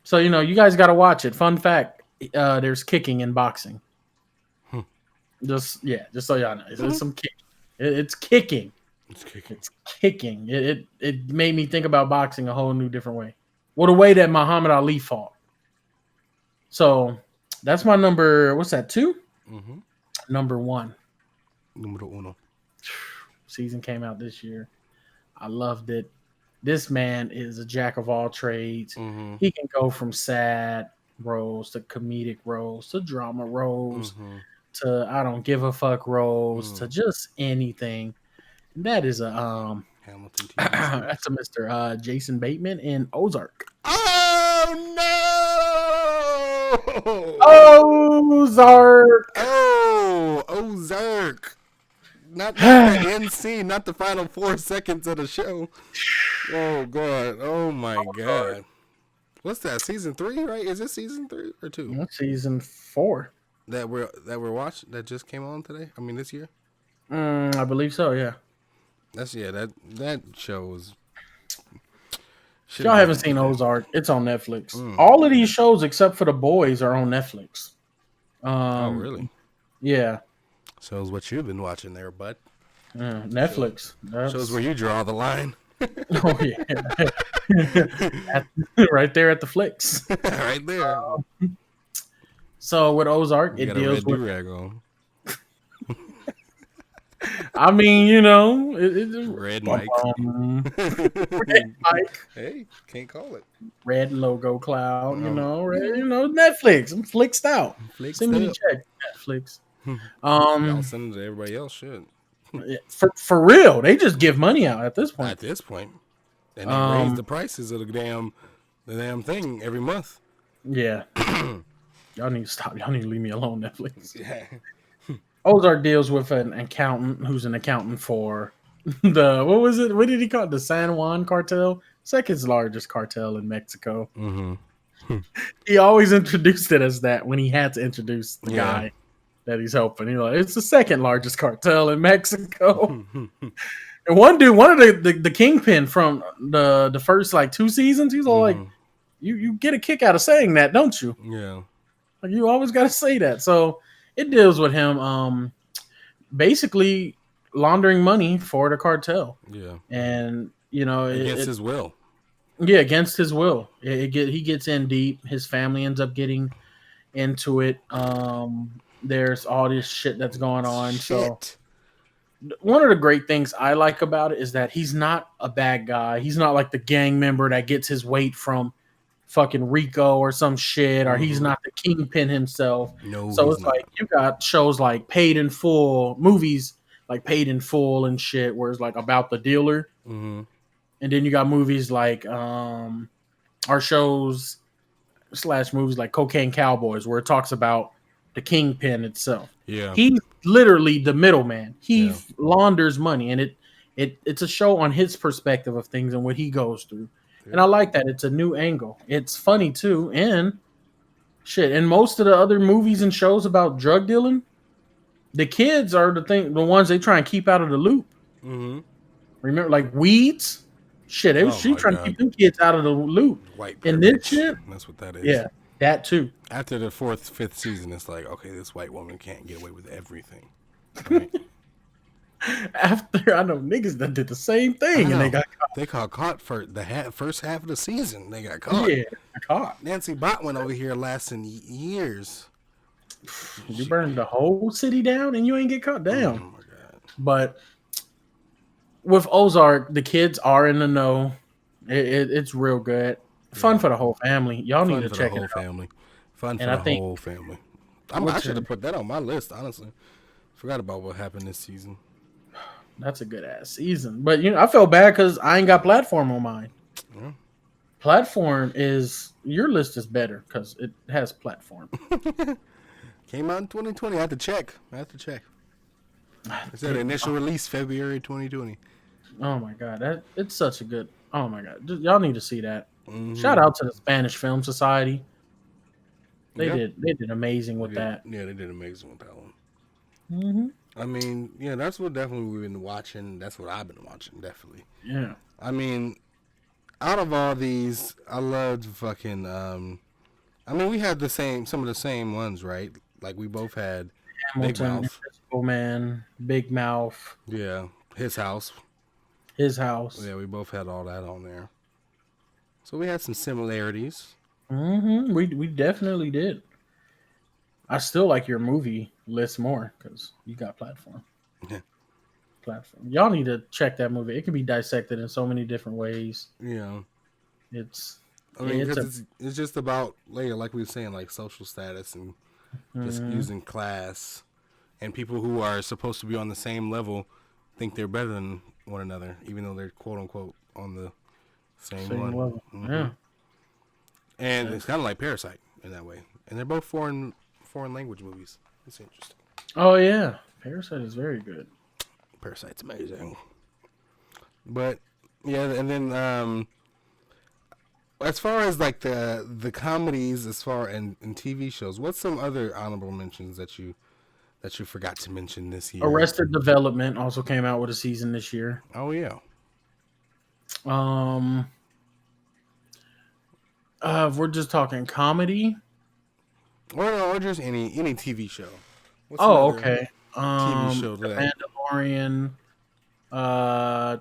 So you guys got to watch it. Fun fact: there's kicking in boxing. Hmm. Just so y'all know, it's some kicking. It's kicking. It's kicking. It's kicking. It made me think about boxing a whole new different way. Well, the way that Muhammad Ali fought. So that's my number. What's that? 2? Mm-hmm. Number 1. Numero uno. Season came out this year. I loved it. This man is a jack of all trades. Mm-hmm. He can go from sad roles to comedic roles to drama roles to I don't give a fuck roles to just anything. And that is a Hamilton TV that's a Mr. Jason Bateman in Ozark. Oh no! Ozark. Oh, Ozark. Not the end scene, not the final 4 seconds of the show. Oh god. Oh my god. What's that? Season 3, right? Is it season 3 or 2? Season 4. That we're watching that just came on today? I mean this year? I believe so, yeah. That show was. If y'all haven't seen Ozark, it's on Netflix. All of these shows except for The Boys are on Netflix. Oh really? Yeah. Shows what you've been watching there, bud. Netflix. Shows where you draw the line. Oh yeah. Right there at the flicks. Right there. So with Ozark, You it got a deals red with. do-rag on. I mean, Red mic. Red mic. Hey, can't call it. Red logo cloud. Netflix. I'm flixed out. Flixed Send me the up. check, Netflix. Y'all send it to everybody else. Shit. For real, they just give money out at this point. At this point, and they raise the prices of the damn thing every month. Yeah. Y'all need to stop. Y'all need to leave me alone, Netflix. Yeah. Ozark deals with an accountant who's an accountant for the what was it? What did he call it? The San Juan cartel, second largest cartel in Mexico. Mm-hmm. He always introduced it as that when he had to introduce the guy that he's helping. He's like, it's the second largest cartel in Mexico. And one of the kingpin from the first like 2 seasons, he's all like, you get a kick out of saying that, don't you? Yeah. Like you always got to say that. So it deals with him basically laundering money for the cartel. Yeah. And against his will. Yeah, against his will. He gets in deep. His family ends up getting into it. There's all this shit that's going on. So one of the great things I like about it is that he's not a bad guy. He's not like the gang member that gets his weight from fucking Rico or some shit, or he's not the kingpin himself. No, so it's not. like you got shows like Paid in Full, movies like Paid in Full and shit, where it's like about the dealer. Mm-hmm. And then you got movies like our shows / movies like Cocaine Cowboys, where it talks about the kingpin itself. Yeah. He's literally the middleman. He Yeah. launders money, and it's a show on his perspective of things and what he goes through. And I Yeah. like that. It's a new angle. It's funny too, and shit. And most of the other movies and shows about drug dealing, the kids are the ones they try and keep out of the loop. Mm-hmm. Remember, like Weeds, shit. Oh She my trying to keep God. them kids out of the loop. White And this privilege. shit, That's what that is. yeah, that too. After the fourth, fifth season, it's like, okay, this white woman can't get away with everything. Right? After I know niggas that did the same thing, and they got caught. They got caught for the first half of the season. They got caught. Yeah, caught. Nancy Botwin over here lasting years. You burned the whole city down, and you ain't get caught down. Oh my God. But with Ozark, the kids are in the know. It's real good. Fun for the whole family. Y'all need to check it out. Family. Fun for And the whole family. I should have put that on my list, honestly. Forgot about what happened this season. That's a good ass season. But I felt bad because I ain't got Platform on mine. Yeah. Platform is your list is better because it has Platform. Came out in 2020. I have to check. It said initial release February 2020. Oh my God, it's such a good. Oh my God, y'all need to see that. Mm-hmm. Shout out to the Spanish Film Society. They did amazing with that. Yeah, they did amazing with that one. Mm-hmm. I mean, yeah, that's what definitely we've been watching. That's what I've been watching, definitely. Yeah. I mean, out of all these, I loved fucking. I mean, we had some of the same ones, right? Like we both had Hamilton, Big Mouth. Invisible Man, Big Mouth. Yeah, His House. Yeah, we both had all that on there. So we had some similarities. Mm-hmm. We definitely did. I still like your movie list more because you got Platform. Yeah. Platform. Y'all need to check that movie. It can be dissected in so many different ways. Yeah. It's just about like we were saying, like social status and just using class, and people who are supposed to be on the same level think they're better than one another, even though they're quote unquote on the same one. level. Mm-hmm. Yeah. And it's kind of like Parasite in that way, and they're both foreign language movies. It's interesting. Oh yeah, Parasite is very good. Parasite's amazing. But yeah, and then as far as like the comedies, and TV shows, what's some other honorable mentions that you forgot to mention this year? Arrested Development also came out with a season this year. Oh yeah. If we're just talking comedy, or just any TV show. What's okay. TV show that Mandalorian. I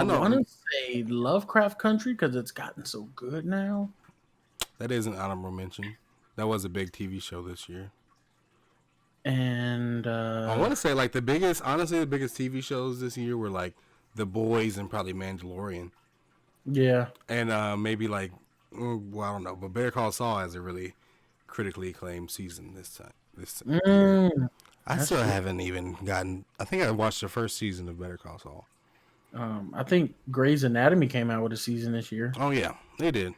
want to say Lovecraft Country because it's gotten so good now. That is an honorable mention. That was a big TV show this year. And I want to say like the biggest TV shows this year were like The Boys and probably Mandalorian. Yeah. And maybe like, well, I don't know, but Better Call Saul has a really critically acclaimed season this year. I still haven't even gotten. I think I watched the first season of Better Call Saul. I think Grey's Anatomy came out with a season this year. Oh yeah, they did.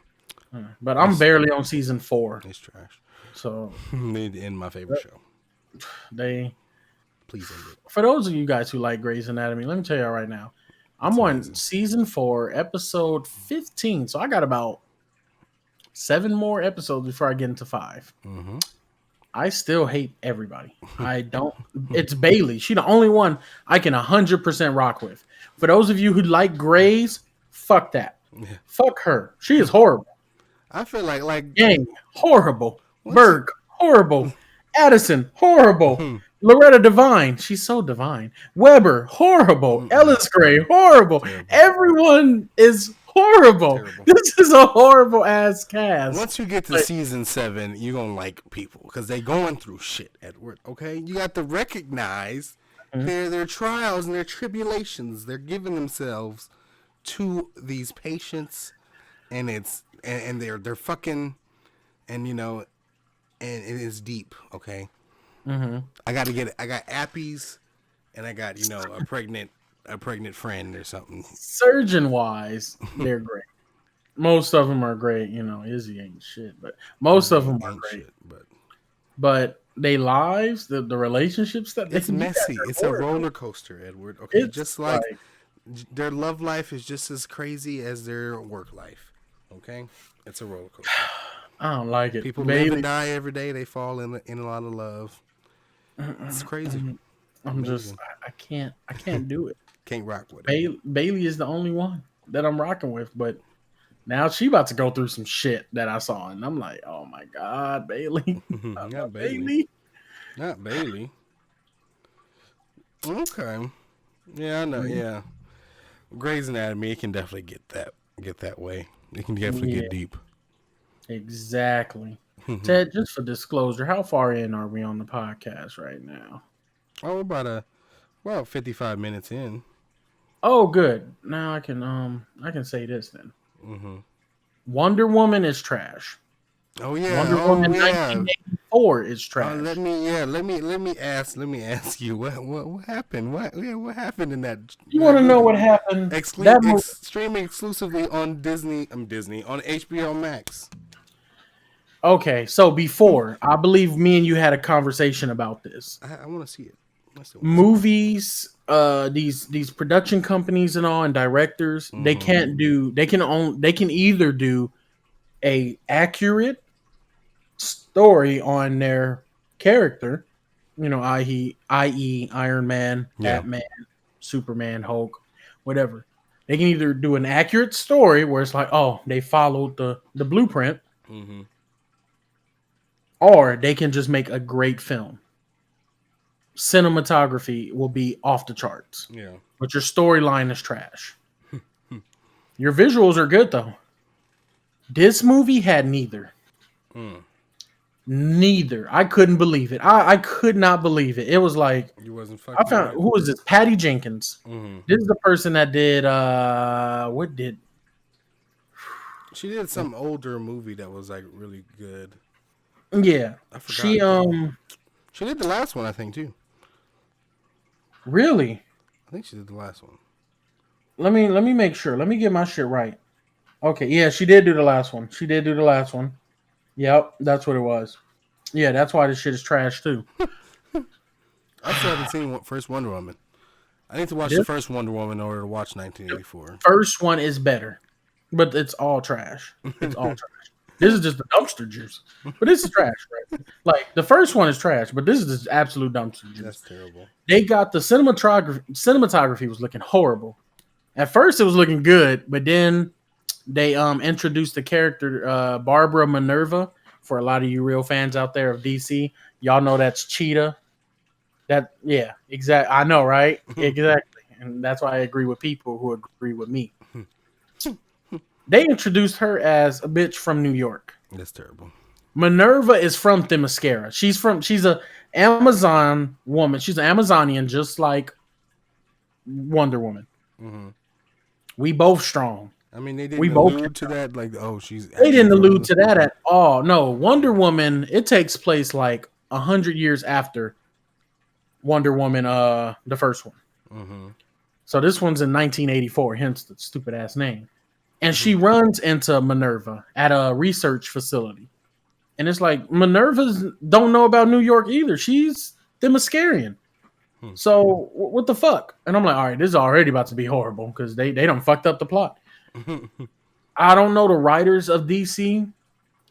But I'm barely on season 4. It's trash. So they end my favorite show. Please end it. For those of you guys who like Grey's Anatomy, let me tell you right now, I'm on season 4, episode 15. So I got about 7 more episodes before I get into 5. Mm-hmm. I still hate everybody. I don't. It's Bailey. She's the only one I can 100% rock with. For those of you who like Grey's, fuck that. Yeah. Fuck her. She is horrible. I feel like Yang, horrible. Berg, horrible. Addison, horrible. Loretta Devine, she's so divine. Weber, horrible. Ellis Gray, horrible. Terrible. Everyone is horrible. This is a horrible ass cast. Once you get to season 7, you're gonna like people because they going through shit, Edward. Okay, you got to recognize their trials and their tribulations. They're giving themselves to these patients, and they're fucking, and and it is deep. Okay. Mm-hmm. I got appies, and I got a pregnant friend or something. Surgeon wise, they're great. Most of them are great. You know, Izzy ain't shit, but most of Izzy them are ain't great. shit, but But they lives, the relationships that they it's you guys messy. are It's a horrible. roller coaster, Edward. Okay, It's just like like their love life is just as crazy as their work life. Okay, it's a roller coaster. I don't like it. People live and Bailey, die every day. They fall in a lot of love. It's crazy. I'm just Amazing. I can't do it. Can't rock with it. Bailey is the only one that I'm rocking with, but now she about to go through some shit that I saw, and I'm like, oh my god, Bailey, I love Not Bailey. Bailey. Not Bailey. Okay. Yeah, I know. Yeah. Grey's Anatomy, it can definitely get that way. It can definitely Yeah, get deep. exactly. Ted, just for disclosure, how far in are we on the podcast right now? Oh, about 55 minutes in. Oh, good. Now I can say this then. Hmm. Wonder Woman is trash. Oh yeah. Wonder Oh Woman yeah. 1984 is Let trash. me ask you what happened? What happened in You want that to know movie? what happened? That movie. Streaming exclusively on Disney on HBO Max. Okay, so before I believe me and you had a conversation about this. I want to see it. I still want to see Movies, these production companies and all and directors, it. they Hmm. can't do. They can either do a accurate story on their character, you know, i.e. Iron Man, Yeah. Batman, Superman, Hulk, whatever. They can either do an accurate story where it's like, oh, they followed the blueprint, Hmm. or they can just make a great film. Cinematography will be off the charts, Yeah. but your storyline is trash. Your visuals are good though. This movie had neither. Mm. Neither. I couldn't believe it. I could not believe it. It was like You wasn't I fucking with found it. who was this? Patty Jenkins. Hmm. This is the person that did what did She did some older movie that was like really good. yeah. I She forgot though. She did the last one, I think too. really I think she did the last one. let me make sure. Let me get my shit right. Okay, yeah, she did do the last one. She did do the last one. Yep, that's what it was. Yeah, that's why this shit is trash too. I still haven't seen first Wonder Woman. I need to watch the This first Wonder Woman in order to watch 1984. first one is better, but it's all trash. It's all trash. This is just the dumpster juice. But this is trash, right? Like the first one is trash, but this is just absolute dumpster juice. That's terrible. They got the cinematography was looking horrible. At first it was looking good, but then they introduced the character Barbara Minerva. For a lot of you real fans out there of DC, y'all know that's Cheetah. That yeah, exactly. I know, right? Exactly, and that's why I agree with people who agree with me. They introduced her as a bitch from New York. That's terrible. Minerva is from Themyscira. She's a Amazon woman. She's an Amazonian, just like Wonder Woman. Hmm. We both strong. I mean, they We didn't both. allude to that. Like, oh, she's They actually didn't allude from. to that at all. No, Wonder Woman. It takes place like 100 years after Wonder Woman. The first one. Hmm. So this one's in 1984. Hence the stupid ass name. And Hmm. she runs into Minerva at a research facility. And it's like Minerva's don't know about New York either. She's Themyscirian. Hmm. So what the fuck? And I'm like, all right, this is already about to be horrible because they done fucked up the plot. I don't know the writers of DC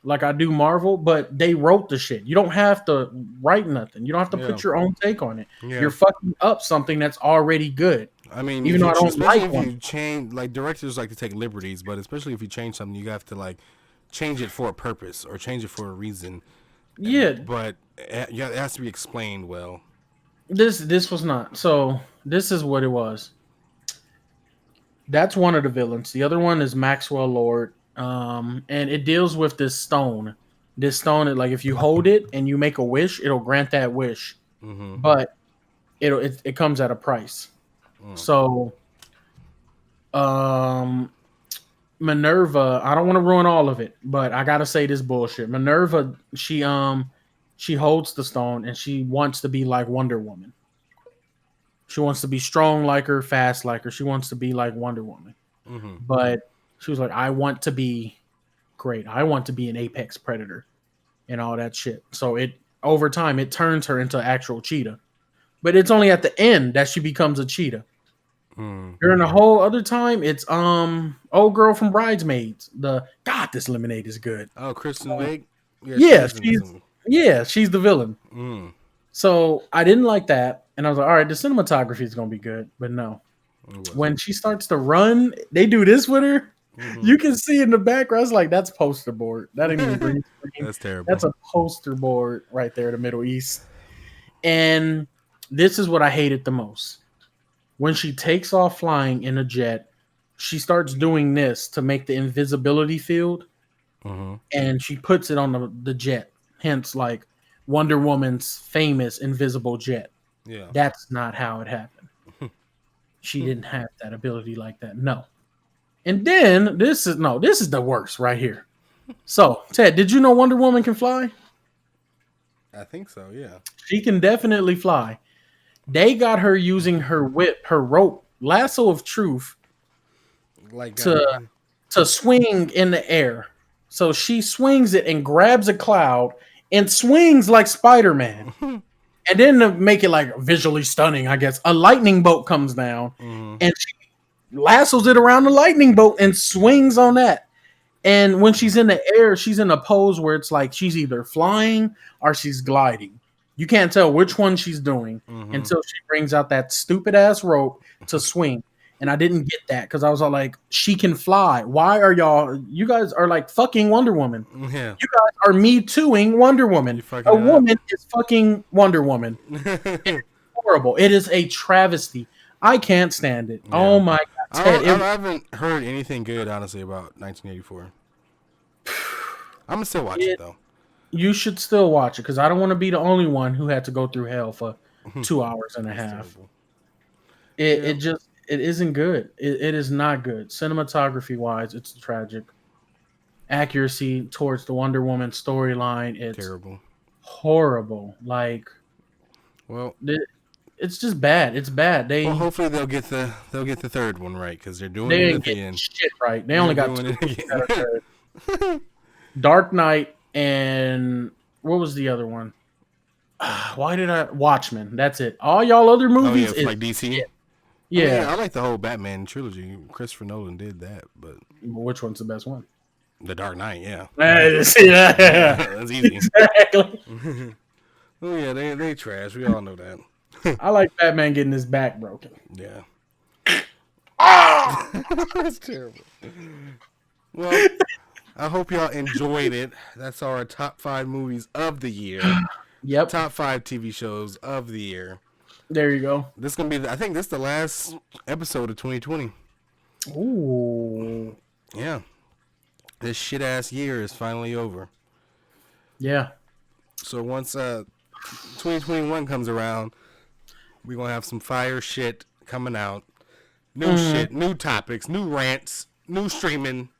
like I do Marvel, but they wrote the shit. You don't have to write nothing. You don't have to Yeah. put your own take on it. Yeah. You're fucking up something that's already good. I mean, Even though I don't especially like if one. you change, like directors like to take liberties, but especially if you change something, you have to like change it for a purpose or change it for a reason. Yeah, But yeah, it has to be explained well. this was not. So this is what it was. That's one of the villains. The other one is Maxwell Lord. And it deals with this stone. This stone, like if you hold it and you make a wish, it'll grant that wish. Hmm. But it comes at a price. Mm. So um Minerva, I don't want to ruin all of it, but I gotta say this bullshit. Minerva, she holds the stone and she wants to be like Wonder Woman. She wants to be strong like her, fast like her. She wants to be like Wonder Woman. Hmm. But She was like, I want to be great. I want to be an apex predator and all that shit. So it over time it turns her into actual cheetah. But it's only at the end that she becomes a cheetah. During the whole other time, it's old girl from Bridesmaids. This lemonade is good. Oh, Kristen Wiig. She's the villain. So I didn't like that, and I was like, all right, the cinematography is gonna be good, but no. When she starts to run, they do this with her. You can see in the background. It's like that's poster board. That ain't even green screen. That's terrible. That's a poster board right there, the Middle East. And this is what I hated the most. When she takes off flying in a jet, she starts doing this to make the invisibility field, and she puts it on the jet. Hence, like Wonder Woman's famous invisible jet. Yeah, that's not how it happened. She didn't have that ability like that. No. And then this is the worst right here. So, Ted, did you know Wonder Woman can fly? I think so. Yeah, she can definitely fly. They got her using her whip, her rope, lasso of truth, like to swing in the air. So she swings it and grabs a cloud and swings like Spider-Man. And then to make it like visually stunning, I guess, a lightning bolt comes down and she lassos it around the lightning bolt and swings on that. And when she's in the air, she's in a pose where it's like she's either flying or she's gliding. You can't tell which one she's doing until she brings out that stupid ass rope to swing. And I didn't get that because I was all like, she can fly. Why are you guys are like fucking Wonder Woman. Yeah. You guys are me tooing Wonder Woman. A woman is fucking Wonder Woman. It's horrible. It is a travesty. I can't stand it. Yeah. Oh my God. I haven't heard anything good, honestly, about 1984. I'm going to still watch it, though. You should still watch it because I don't want to be the only one who had to go through hell for 2 hours and a half. It isn't good. It is not good. Cinematography wise, it's tragic. Accuracy towards the Wonder Woman storyline, it's terrible, horrible. Like, well, it's just bad. It's bad. Hopefully they'll get the third one right because they're doing it at the end. Shit right. They only got 2. Dark Knight. And what was the other one? Watchmen. That's it. All y'all other movies is like DC. Yeah. I like the whole Batman trilogy. Christopher Nolan did that, but which one's the best one? The Dark Knight. Yeah. That's easy. Exactly. Oh yeah, they trash. We all know that. I like Batman getting his back broken. Yeah. That's terrible. Well. I hope y'all enjoyed it. That's our top 5 movies of the year. Yep. Top 5 TV shows of the year. There you go. This is going to be, I think this is the last episode of 2020. Ooh. Yeah. This shit-ass year is finally over. Yeah. So once 2021 comes around, we're going to have some fire shit coming out. New shit, new topics, new rants, new streaming.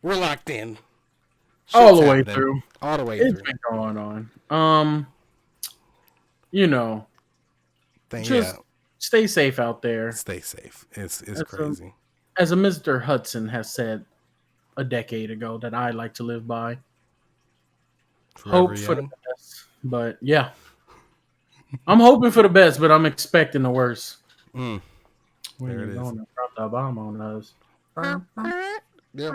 We're locked in. All the way through. All the way through. It's been going on. Just stay safe out there. Stay safe. It's crazy. As a Mr. Hudson has said a decade ago that I like to live by. Hope for the best. But yeah. I'm hoping for the best, but I'm expecting the worst. There it is. Drop the bomb on us. Yeah.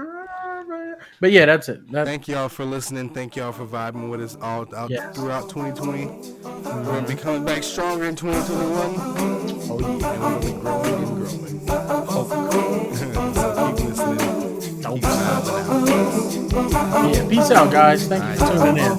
But yeah, that's it. Thank y'all for listening. Thank y'all for vibing with us all throughout 2020. We're going to be coming back stronger in 2021. Oh, yeah. And we'll be growing and growing. So keep listening. Keep smiling out. Yeah, peace out, guys. Thank you for tuning in.